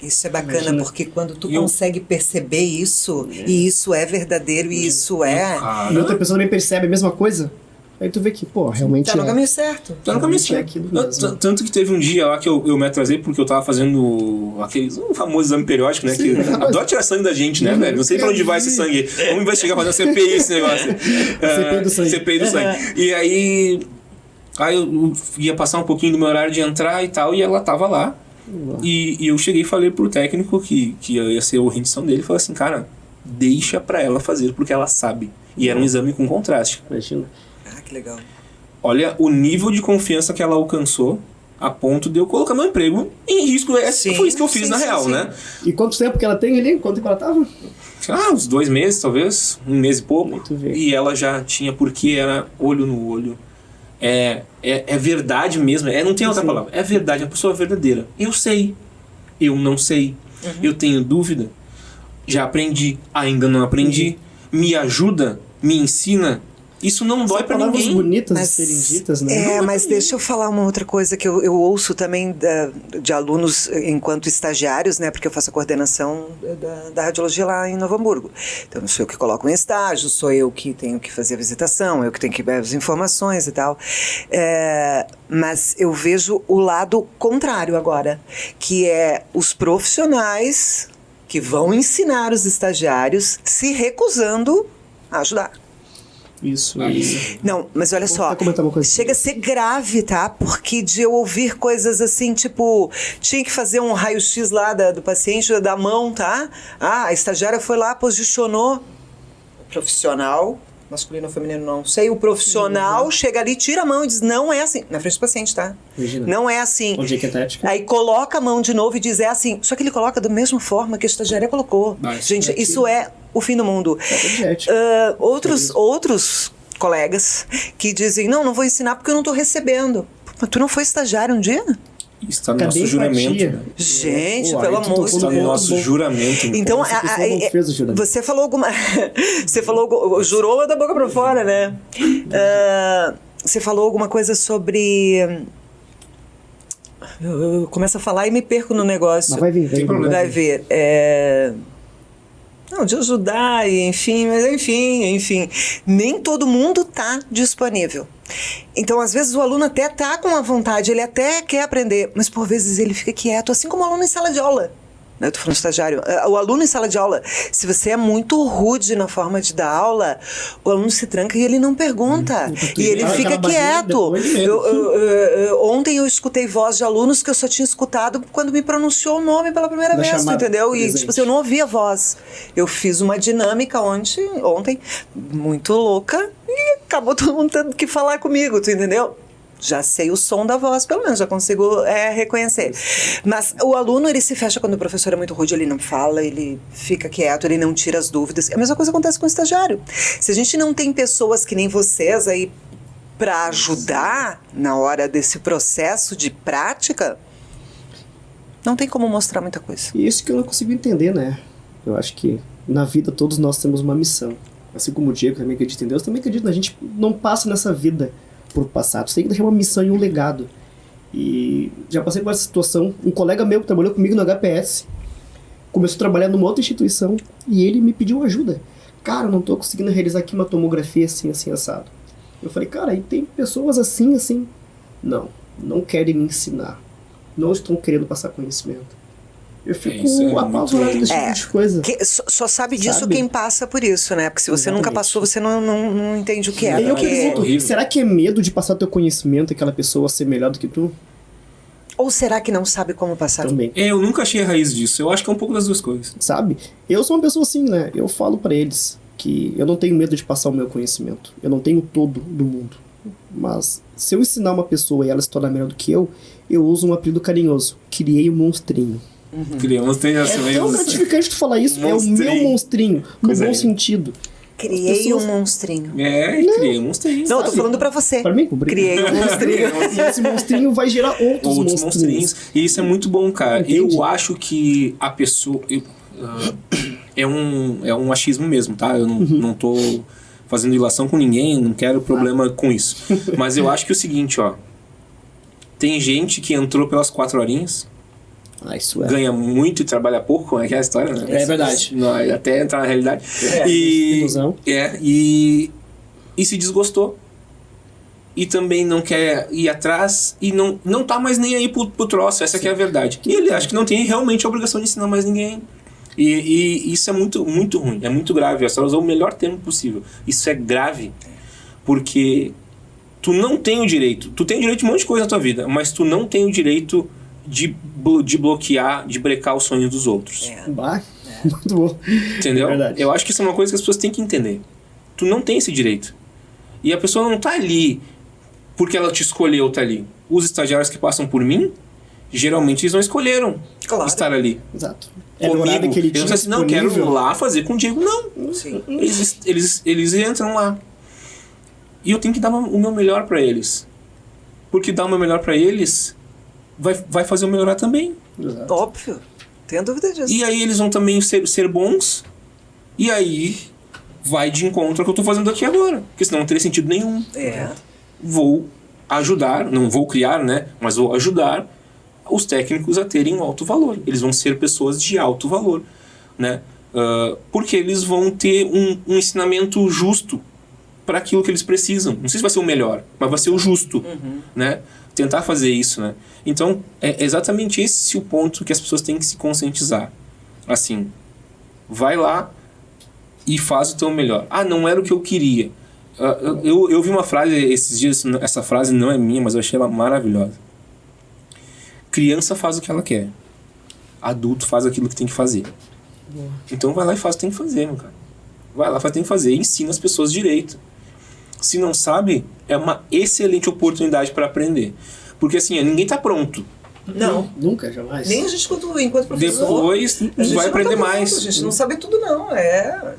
Isso é bacana, Imagina. porque quando tu E eu- consegue perceber isso, e isso é verdadeiro, e isso é... E outra pessoa também percebe a mesma coisa. Aí tu vê que, pô, realmente Tá no caminho certo. Tá no caminho Realmente é certo. aquilo mesmo. Tanto que teve um dia lá que eu me atrasei porque eu tava fazendo um famoso exame periódico, né? Que adora tirar sangue da gente, né, velho? Não sei pra onde vai esse sangue. Vamos investigar, fazer uma CPI esse negócio. CPI do sangue. CPI do sangue. E aí eu ia passar um pouquinho do meu horário de entrar e tal, e ela tava lá. E eu cheguei e falei pro técnico que ia ser a rendição dele, falei assim, cara, deixa pra ela fazer, porque ela sabe. E era um exame com contraste. Imagina. Ah, que legal. Olha o nível de confiança que ela alcançou a ponto de eu colocar meu emprego em risco. Sim, Foi isso que eu fiz sim, na sim, real, sim. né? E quanto tempo que ela tem ali? Quanto tempo ela tava? Uns 2 meses, talvez. 1 mês e pouco. Muito bem. E ela já tinha, porque era olho no olho. É verdade mesmo. Não tem outra Sim. palavra. É verdade, a pessoa é verdadeira. Eu sei. Eu não sei. Eu tenho dúvida. Já aprendi. Ainda não aprendi. Me ajuda. Me ensina. Isso não dói pra Palavras ninguém. bonitas de serem ditas, né? Mas deixa eu falar uma outra coisa que eu ouço também de alunos enquanto estagiários, né? Porque eu faço a coordenação da radiologia lá em Novo Hamburgo. Então, sou eu que coloco em estágio, sou eu que tenho que fazer a visitação, eu que tenho que ver as informações e tal. Mas eu vejo o lado contrário agora, que é os profissionais que vão ensinar os estagiários se recusando a ajudar. Isso. Não, mas olha Vou só, até comentar uma coisa. chega a ser grave, tá? Porque de eu ouvir coisas assim, tipo, tinha que fazer um raio-x lá do paciente, da mão, tá? A estagiária foi lá, posicionou, profissional, masculino ou feminino, não sei, o profissional chega ali, tira a mão e diz, não é assim, na frente do paciente, tá? Imagina. Não é assim. Onde é que é tática? Aí coloca a mão de novo e diz, é assim. Só que ele coloca da mesma forma que a estagiária colocou. Mas gente, é isso é o fim do mundo. de ética. Outros colegas que dizem, não vou ensinar porque eu não estou recebendo. Mas tu não foi estagiário um dia? Está no Cadê nosso a juramento. empatia? Né? Gente, Pô, pelo aí tu amor tocou de Está no no Deus. nosso juramento. Então, Essa pessoa não fez o juramento. você falou alguma... você falou... Jurou da boca pra fora, né? Você falou alguma coisa sobre... Eu começo a falar e me perco no negócio. Mas vai vir, Tem problema. Vai ver. Não, de ajudar, e enfim, mas enfim. Nem todo mundo tá disponível. Então, às vezes, o aluno até tá com a vontade, ele até quer aprender, mas por vezes ele fica quieto, assim como o aluno em sala de aula. Eu tô falando estagiário. O aluno em sala de aula, se você é muito rude na forma de dar aula, o aluno se tranca e ele não pergunta. E ele Aquela fica barreira quieto. depois mesmo. Ontem eu escutei voz de alunos que eu só tinha escutado quando me pronunciou o nome pela primeira Da vez, tu chamada entendeu? E presente. tipo assim, eu não ouvi a voz. Eu fiz uma dinâmica ontem, muito louca, e acabou todo mundo tendo que falar comigo, tu entendeu? Já sei o som da voz, pelo menos, já consigo reconhecer. Mas o aluno, ele se fecha quando o professor é muito rude, ele não fala, ele fica quieto, ele não tira as dúvidas. A mesma coisa acontece com o estagiário. Se a gente não tem pessoas que nem vocês aí para ajudar na hora desse processo de prática, não tem como mostrar muita coisa. E isso que eu não consigo entender, né? Eu acho que na vida todos nós temos uma missão. Assim como o Diego também acredita em Deus, também acredito. A gente não passa nessa vida por passado. Você tem que deixar uma missão e um legado. E já passei por essa situação. Um colega meu que trabalhou comigo no HPS começou a trabalhar numa outra instituição e ele me pediu ajuda. Cara, eu não tô conseguindo realizar aqui uma tomografia assim, assado. Eu falei, cara, e tem pessoas assim. Não querem me ensinar. Não estão querendo passar conhecimento. Eu fico Isso é apavorado muito- desse tipo de coisa. Só sabe disso Sabe? quem passa por isso, né? Porque se você nunca Exatamente. passou, você não entende o que é. Aí eu Porque... pergunto, horrível. será que é medo de passar teu conhecimento e aquela pessoa ser melhor do que tu? Ou será que não sabe como passar? Também. Eu nunca achei a raiz disso. Eu acho que é um pouco das duas coisas. Sabe? Eu sou uma pessoa assim, né? Eu falo pra eles que eu não tenho medo de passar o meu conhecimento. Eu não tenho todo do mundo. Mas se eu ensinar uma pessoa e ela se tornar melhor do que eu uso um apelido carinhoso. Criei um monstrinho. Criei um monstrinho. É tão gratificante tu falar isso. É o meu monstrinho, no Coisa bom aí. sentido. Criei um monstrinho. Criei um monstrinho. Não, eu tô falando pra você. Pra mim? Obrigado. Criei um monstrinho. E esse monstrinho vai gerar outros monstrinhos. E isso é muito bom, cara. Entendi. Eu acho que a pessoa... é um achismo mesmo, tá? Eu não tô fazendo ilação com ninguém, não quero problema com isso. Mas eu acho que é o seguinte, ó. Tem gente que entrou pelas 4 horinhas, Isso é. ganha muito e trabalha pouco, é que é a história, né? É verdade. Não, até entrar na realidade. Ilusão. E se desgostou. E também não quer ir atrás e não tá mais nem aí pro troço, essa que é a verdade. E ele acha que não tem realmente a obrigação de ensinar mais ninguém. E isso é muito, muito ruim, é muito grave. Você usou o melhor termo possível. Isso é grave, porque tu não tem o direito. Tu tem o direito de um monte de coisa na tua vida, mas tu não tem o direito de bloquear, de brecar os sonhos dos outros. Muito bom. Entendeu? Verdade. Eu acho que isso é uma coisa que as pessoas têm que entender. Tu não tem esse direito. E a pessoa não tá ali porque ela te escolheu tá ali. Os estagiários que passam por mim, geralmente eles não escolheram estar ali. Exato. Comigo. Que ele Eles não assim, não, quero ir lá fazer com o Diego. Não. Sim. Eles entram lá. E eu tenho que dar o meu melhor pra eles. Porque dar o meu melhor pra eles vai fazer eu melhorar também. Exato. Óbvio. Tenho dúvida disso. E aí eles vão também ser bons. E aí vai de encontro ao que eu tô fazendo aqui agora. Porque senão não teria sentido nenhum. Vou ajudar, não vou criar, né? Mas vou ajudar os técnicos a terem um alto valor. Eles vão ser pessoas de alto valor, né? Porque eles vão ter um ensinamento justo para aquilo que eles precisam. Não sei se vai ser o melhor, mas vai ser o justo, né? Tentar fazer isso, né? Então, é exatamente esse o ponto que as pessoas têm que se conscientizar. Assim, vai lá e faz o teu melhor. Ah, não era o que eu queria. Eu vi uma frase esses dias, essa frase não é minha, mas eu achei ela maravilhosa. Criança faz o que ela quer. Adulto faz aquilo que tem que fazer. Boa. Então vai lá e faz o que tem que fazer, meu cara. Vai lá, faz o que tem que fazer e ensina as pessoas direito. Se não sabe, é uma excelente oportunidade para aprender. Porque assim, ninguém tá pronto. Não. Nunca, jamais. Nem a gente enquanto professor. Depois vai aprender mais. A gente não sabe tudo, não.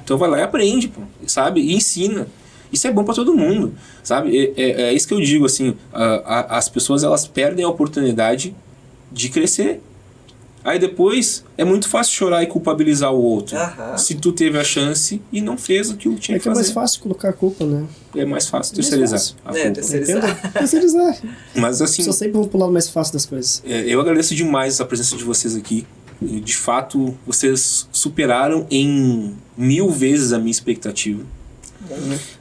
Então vai lá e aprende, pô, sabe? E ensina. Isso é bom para todo mundo, sabe? É isso que eu digo, assim, as pessoas elas perdem a oportunidade de crescer. Aí depois é muito fácil chorar e culpabilizar o outro. Se tu teve a chance e não fez o que tinha que fazer. É mais fácil colocar a culpa, né? É mais fácil terceirizar a culpa. Terceirizar. Mas assim... Só sempre vou pro lado mais fácil das coisas. Eu agradeço demais a presença de vocês aqui. E, de fato, vocês superaram em 1000 vezes a minha expectativa.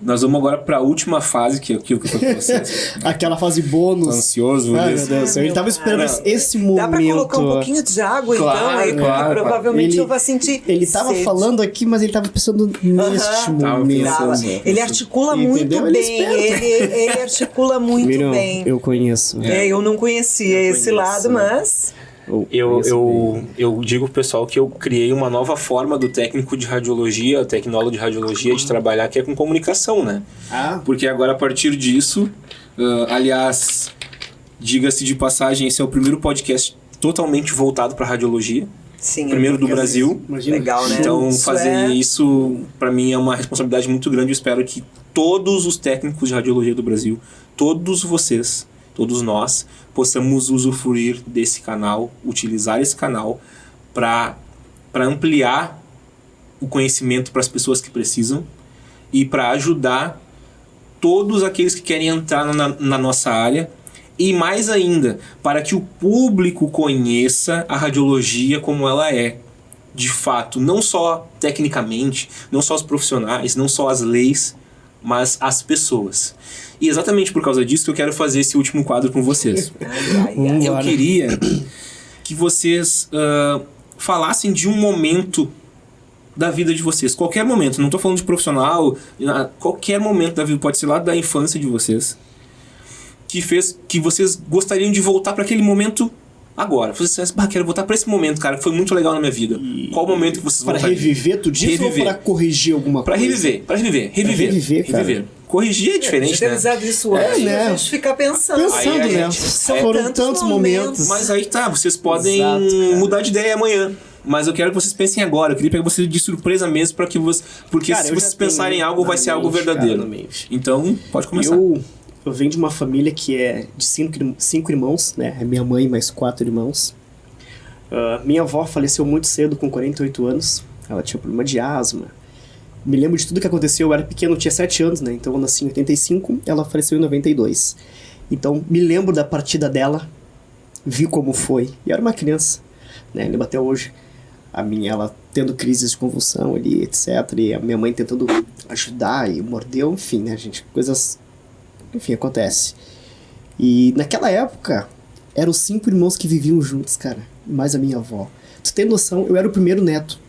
Nós vamos agora para a última fase, que é aquilo que eu falei com vocês. Aquela fase bônus. Tô ansioso. Meu Deus, ele tava esperando esse momento. Dá pra colocar um pouquinho de água, então, aí, porque provavelmente eu vou sentir. Ele tava falando aqui, mas ele tava pensando neste momento. Ele articula muito bem. Ele articula muito bem. Eu conheço. Eu não conhecia esse lado, mas... Eu digo pro pessoal que eu criei uma nova forma do técnico de radiologia, tecnólogo de radiologia, de trabalhar, que é com comunicação, né? Porque agora, a partir disso, aliás, diga-se de passagem, esse é o primeiro podcast totalmente voltado para radiologia. Sim, primeiro do Brasil. Legal, né? Então, fazer isso, para mim, é uma responsabilidade muito grande. Eu espero que todos os técnicos de radiologia do Brasil, todos vocês, todos nós, possamos usufruir desse canal, utilizar esse canal para ampliar o conhecimento para as pessoas que precisam e para ajudar todos aqueles que querem entrar na nossa área e mais ainda, para que o público conheça a radiologia como ela é. De fato, não só tecnicamente, não só os profissionais, não só as leis, mas as pessoas. E exatamente por causa disso que eu quero fazer esse último quadro com vocês. Eu queria que vocês falassem de um momento da vida de vocês. Qualquer momento, não estou falando de profissional, qualquer momento da vida, pode ser lá da infância de vocês, que vocês gostariam de voltar para aquele momento agora. Vocês pensam, quero voltar para esse momento, cara, que foi muito legal na minha vida. Qual o momento que vocês voltariam? Para reviver, tu disse, ou para corrigir alguma coisa? Para reviver. corrigir é diferente, ter né? avisado isso hoje, né? a gente fica pensando. Pensando, Aí a né? gente- Foram tantos momentos. Mas aí tá, vocês podem Exato, cara. mudar de ideia amanhã. Mas eu quero que vocês pensem agora. Eu queria pegar vocês de surpresa mesmo para que vocês. Porque Cara, se eu vocês já tenho pensarem em algo, vai na ser algo mente, verdadeiro. cara, na mente. Então, pode começar. Eu venho de uma família que é de cinco irmãos, né? É minha mãe mais 4 irmãos. Minha avó faleceu muito cedo, com 48 anos. Ela tinha problema de asma. Me lembro de tudo que aconteceu. Eu era pequeno, eu tinha 7 anos, né? Então eu nasci em 85, ela faleceu em 92. Então me lembro da partida dela, vi como foi. E eu era uma criança, né? Lembro até hoje. Ela tendo crises de convulsão ali, etc. E a minha mãe tentando ajudar e mordeu, enfim, né, gente? Coisas... Enfim, acontece. E naquela época, eram 5 irmãos que viviam juntos, cara. Mais a minha avó. Tu tem noção, eu era o primeiro neto.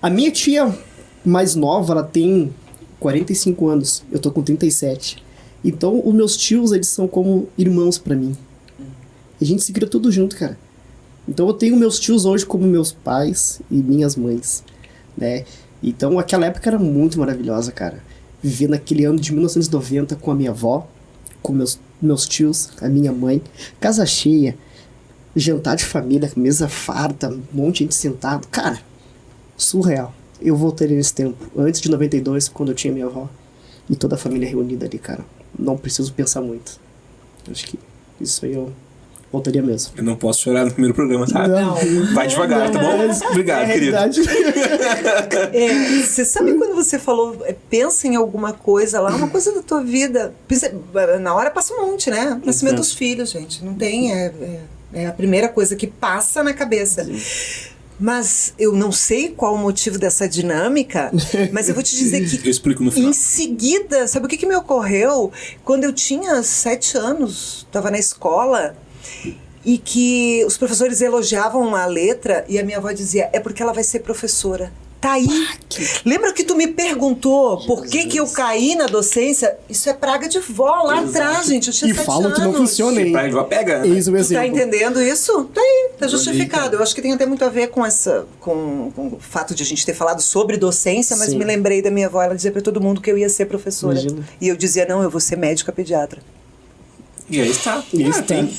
A minha tia mais nova, ela tem 45 anos. Eu tô com 37. Então, os meus tios, eles são como irmãos pra mim. E a gente se cria tudo junto, cara. Então eu tenho meus tios hoje como meus pais e minhas mães, né? Então aquela época era muito maravilhosa, cara. Viver naquele ano de 1990 com a minha avó, com meus tios, a minha mãe, casa cheia, jantar de família, mesa farta, um monte de gente sentado. Cara, surreal. Eu voltaria nesse tempo, antes de 92, quando eu tinha minha avó e toda a família reunida ali, cara. Não preciso pensar muito. Acho que isso aí eu voltaria mesmo. Eu não posso chorar no primeiro programa, tá? Não. Vai devagar, tá bom? Obrigado, querido. Você sabe quando você falou, pensa em alguma coisa lá, uma coisa da tua vida. Na hora passa um monte, né? Nascimento dos filhos, gente. Não tem. É a primeira coisa que passa na cabeça. Sim. Mas eu não sei qual o motivo dessa dinâmica, mas eu vou te dizer que eu explico no final. Em seguida, sabe o que me ocorreu? Quando eu tinha 7 anos, estava na escola, e que os professores elogiavam a letra e a minha avó dizia, é porque ela vai ser professora. Tá aí. Lembra que tu me perguntou por que eu caí na docência? Isso é praga de vó lá atrás, gente. Eu tinha 7 falam anos. que não funciona, hein? Praga de vó pega, né? Eis o Tu exemplo. tá entendendo isso? Tá aí, tá justificado. Eu acho que tem até muito a ver com o fato de a gente ter falado sobre docência, mas Sim. me lembrei da minha avó, ela dizia pra todo mundo que eu ia ser professora. Imagina. E eu dizia, não, eu vou ser médica pediatra. E aí está.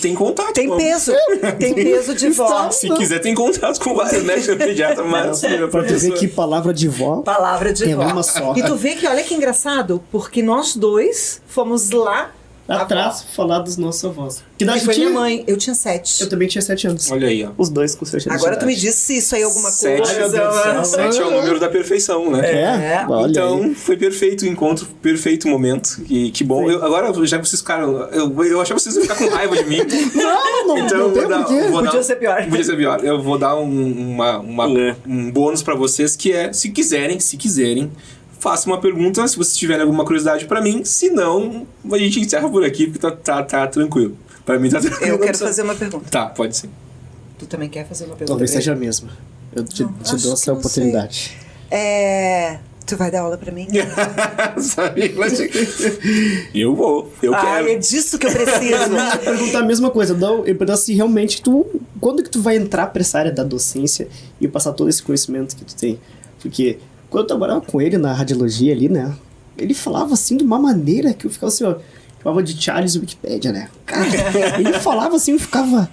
Tem contato. Tem peso. Tem peso de vó. Se quiser, tem contato com vários médicos pediatras, mas... Pra tu ver que palavra de vó Palavra de é vó. uma só. E tu vê que, olha que engraçado, porque nós dois fomos lá atrás falar dos nossos avós. Que e idade foi tu tinha? minha mãe. Eu tinha 7. Eu também tinha 7 anos. Olha aí, ó. Os dois com 7 anos. Agora de tu me idade. disse se isso aí é alguma Sete. coisa. Ai, meu Deus do céu. 7 é o número da perfeição, né? É? Olha Então, aí. foi perfeito o encontro, perfeito o momento. E que bom. Agora, já que vocês ficaram... Eu achava que vocês iam ficar com raiva de mim. Não Então, tem porquê. Podia ser pior. Podia ser pior. Eu vou dar um bônus pra vocês, que é, se quiserem, faça uma pergunta, se vocês tiverem alguma curiosidade pra mim. Se não, a gente encerra por aqui, porque tá tranquilo. Pra mim tá tranquilo. Eu quero fazer uma pergunta. Tá, pode ser. Tu também quer fazer uma pergunta? Talvez pra seja a ele? mesma. Eu te acho dou que essa não oportunidade. Tu vai dar aula pra mim? Sabe? Eu vou. Eu quero. É disso que eu preciso. Perguntar a mesma coisa. Não, eu pergunto se realmente quando que tu vai entrar pra essa área da docência e passar todo esse conhecimento que tu tem? Porque quando eu trabalhava com ele na radiologia ali, né? Ele falava assim de uma maneira que eu ficava assim, ó. Chamava de Charles Wikipedia, né? Cara, ele falava assim, eu ficava...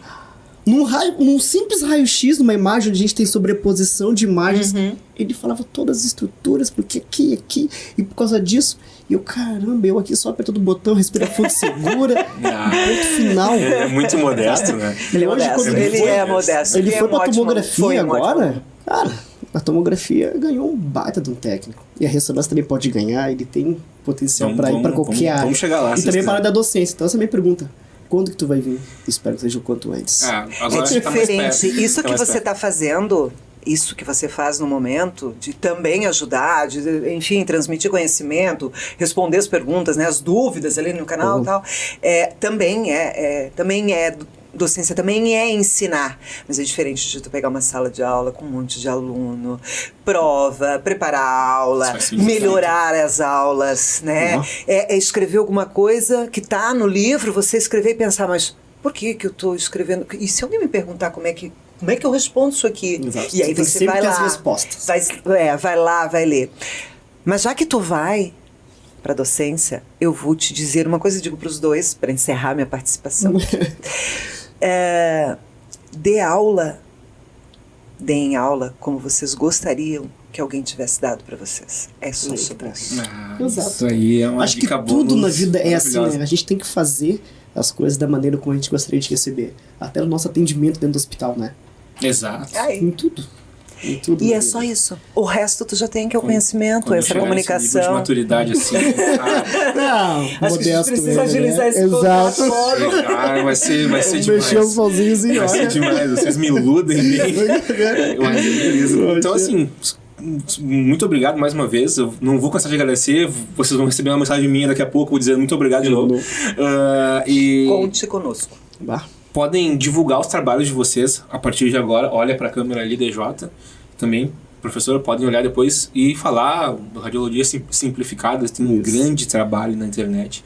Num simples raio-x, numa imagem onde a gente tem sobreposição de imagens, ele falava todas as estruturas, porque aqui, e por causa disso, e eu, caramba, eu aqui só apertando o botão, respira fundo, segura, ponto final. É muito modesto, né? Ele é Hoje, modesto. quando Ele é modesto. Ele foi é pra ótimo. tomografia Foi um agora, ótimo. cara, a tomografia ganhou um baita de um técnico. E a ressonância também pode ganhar, ele tem potencial pra ir pra qualquer área. Vamos chegar lá. E também para a área da docência. Então essa é a minha pergunta. Quando que tu vai vir? Espero que seja o quanto antes. Agora É tá mais perto. diferente. Isso Tá que mais você perto. está fazendo, isso que você faz no momento, de também ajudar, de, enfim, transmitir conhecimento, responder as perguntas, né, as dúvidas ali no canal e tal, também é docência, também é ensinar. Mas é diferente de tu pegar uma sala de aula com um monte de aluno, prova, preparar a aula, Faz sentido. melhorar as aulas, né? É escrever alguma coisa que tá no livro, você escrever e pensar, mas por que eu tô escrevendo? E se alguém me perguntar como é que eu respondo isso aqui? Exato. E aí Tem você sempre vai ter lá. as respostas. Vai lá, vai ler. Mas já que tu vai, para a docência, eu vou te dizer uma coisa, digo para os dois, para encerrar minha participação. Deem aula como vocês gostariam que alguém tivesse dado para vocês. É só sobre isso. Exato. Isso aí é uma Acho que dica tudo na vida é assim, maravilhosa. né? A gente tem que fazer as coisas da maneira como a gente gostaria de receber. Até o nosso atendimento dentro do hospital, né? Exato. Em tudo. Em tudo E na é vida. só isso. O resto tu já tem, que é o conhecimento, Quando essa chegar nesse nível de comunicação. maturidade assim, Não, Acho que a gente modesto precisa ele, agilizar né? esse Exato. vai ser demais. Mexeu sozinho, Vai ser demais, vocês me iludem bem. Mas beleza. Então, assim, muito obrigado mais uma vez. Eu não vou cansar de agradecer. Vocês vão receber uma mensagem minha daqui a pouco. Vou dizer muito obrigado de novo. E Conte conosco. Bah. podem divulgar os trabalhos de vocês a partir de agora. Olha para a câmera ali, DJ. Também, professora, podem olhar depois e falar. Radiologia Simplificada tem um grande trabalho na internet.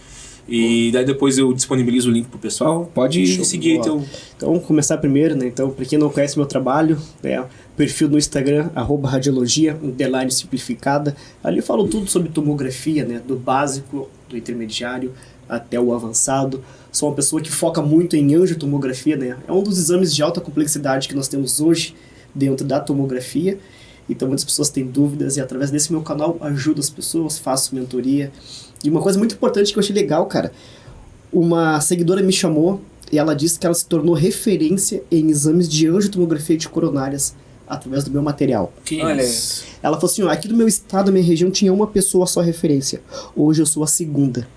E daí depois eu disponibilizo o link pro pessoal. Pode Show de seguir bola. então. Então, vamos começar primeiro, né? Então, para quem não conhece meu trabalho, né? Perfil no Instagram, @radiologia_simplificada. Ali eu falo tudo sobre tomografia, né? Do básico, do intermediário até o avançado. Sou uma pessoa que foca muito em angiotomografia, né? É um dos exames de alta complexidade que nós temos hoje dentro da tomografia. Então, muitas pessoas têm dúvidas e através desse meu canal ajudo as pessoas, faço mentoria. E uma coisa muito importante que eu achei legal, cara, uma seguidora me chamou e ela disse que ela se tornou referência em exames de angiotomografia de coronárias através do meu material. Que Olha isso. Ela falou assim, ó, aqui do meu estado, da minha região, tinha uma pessoa só referência. Hoje eu sou a segunda.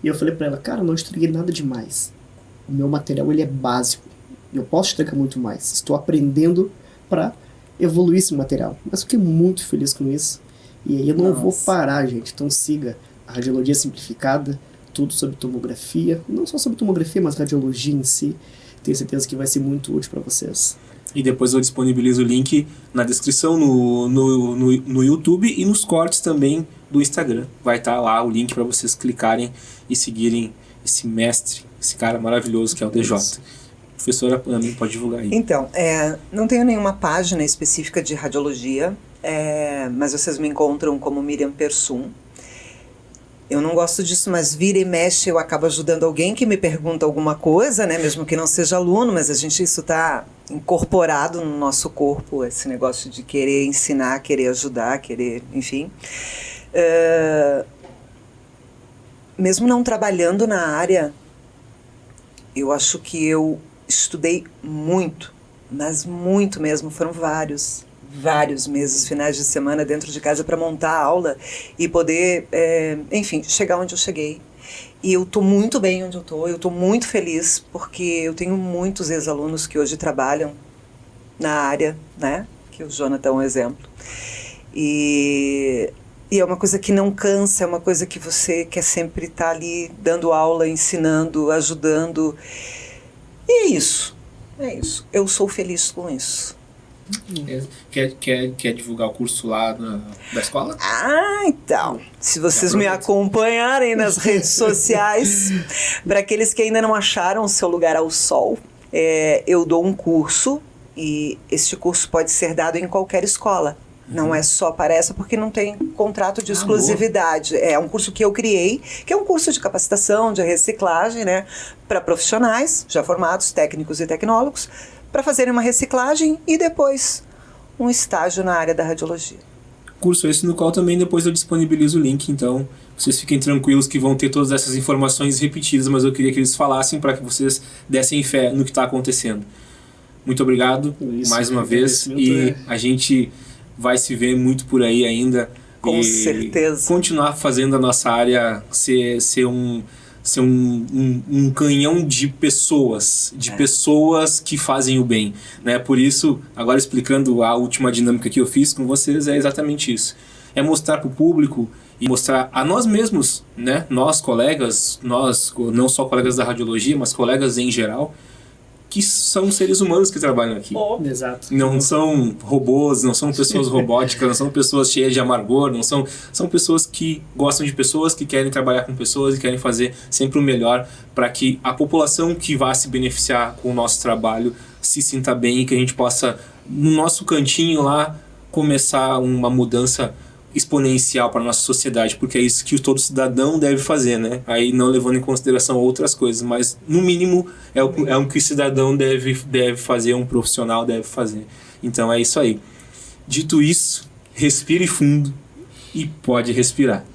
E eu falei pra ela, cara, não entreguei nada demais. O meu material, ele é básico. Eu posso entregar muito mais. Estou aprendendo pra evoluir esse material. Mas fiquei muito feliz com isso. E aí eu não vou parar, gente. Então siga a Radiologia Simplificada, tudo sobre tomografia. Não só sobre tomografia, mas radiologia em si. Tenho certeza que vai ser muito útil para vocês. E depois eu disponibilizo o link na descrição no YouTube e nos cortes também do Instagram. Vai estar lá o link para vocês clicarem e seguirem esse mestre, esse cara maravilhoso que é o DJ. Professora Ana, pode divulgar aí. Então, não tenho nenhuma página específica de radiologia, mas vocês me encontram como Miriam Persum. Eu não gosto disso, mas vira e mexe eu acabo ajudando alguém que me pergunta alguma coisa, né? Mesmo que não seja aluno, mas isso está incorporado no nosso corpo, esse negócio de querer ensinar, querer ajudar, querer, enfim. Mesmo não trabalhando na área, eu acho que eu estudei muito, mas muito mesmo, foram vários meses, finais de semana dentro de casa para montar a aula e poder, enfim, chegar onde eu cheguei. E eu estou muito bem onde eu estou muito feliz, porque eu tenho muitos ex-alunos que hoje trabalham na área, né? Que o Jonathan é um exemplo. E é uma coisa que não cansa, é uma coisa que você quer sempre estar ali dando aula, ensinando, ajudando. E é isso. Eu sou feliz com isso. Quer divulgar o curso lá da escola? Então, se vocês me acompanharem nas redes sociais, para aqueles que ainda não acharam o seu lugar ao sol, eu dou um curso e este curso pode ser dado em qualquer escola. Não é só para essa, porque não tem contrato de exclusividade. É um curso que eu criei, que é um curso de capacitação, de reciclagem, né, para profissionais já formados, técnicos e tecnólogos, para fazerem uma reciclagem e depois um estágio na área da radiologia. Curso esse no qual também depois eu disponibilizo o link, então vocês fiquem tranquilos que vão ter todas essas informações repetidas, mas eu queria que eles falassem para que vocês dessem fé no que está acontecendo. Muito obrigado mais uma vez e a gente vai se ver muito por aí ainda. Com certeza. Continuar fazendo a nossa área ser um canhão de pessoas, pessoas que fazem o bem, né? Por isso, agora explicando a última dinâmica que eu fiz com vocês, é exatamente isso. É mostrar para o público e mostrar a nós mesmos, né? Nós colegas, não só colegas da radiologia, mas colegas em geral, que são seres humanos que trabalham aqui. Exato. Não são robôs, não são pessoas robóticas, não são pessoas cheias de amargor, são pessoas que gostam de pessoas, que querem trabalhar com pessoas e querem fazer sempre o melhor para que a população que vai se beneficiar com o nosso trabalho se sinta bem e que a gente possa, no nosso cantinho lá, começar uma mudança exponencial para nossa sociedade, porque é isso que todo cidadão deve fazer, né? Aí não levando em consideração outras coisas, mas no mínimo é o que o cidadão deve fazer, um profissional deve fazer. Então é isso aí. Dito isso, respire fundo e pode respirar.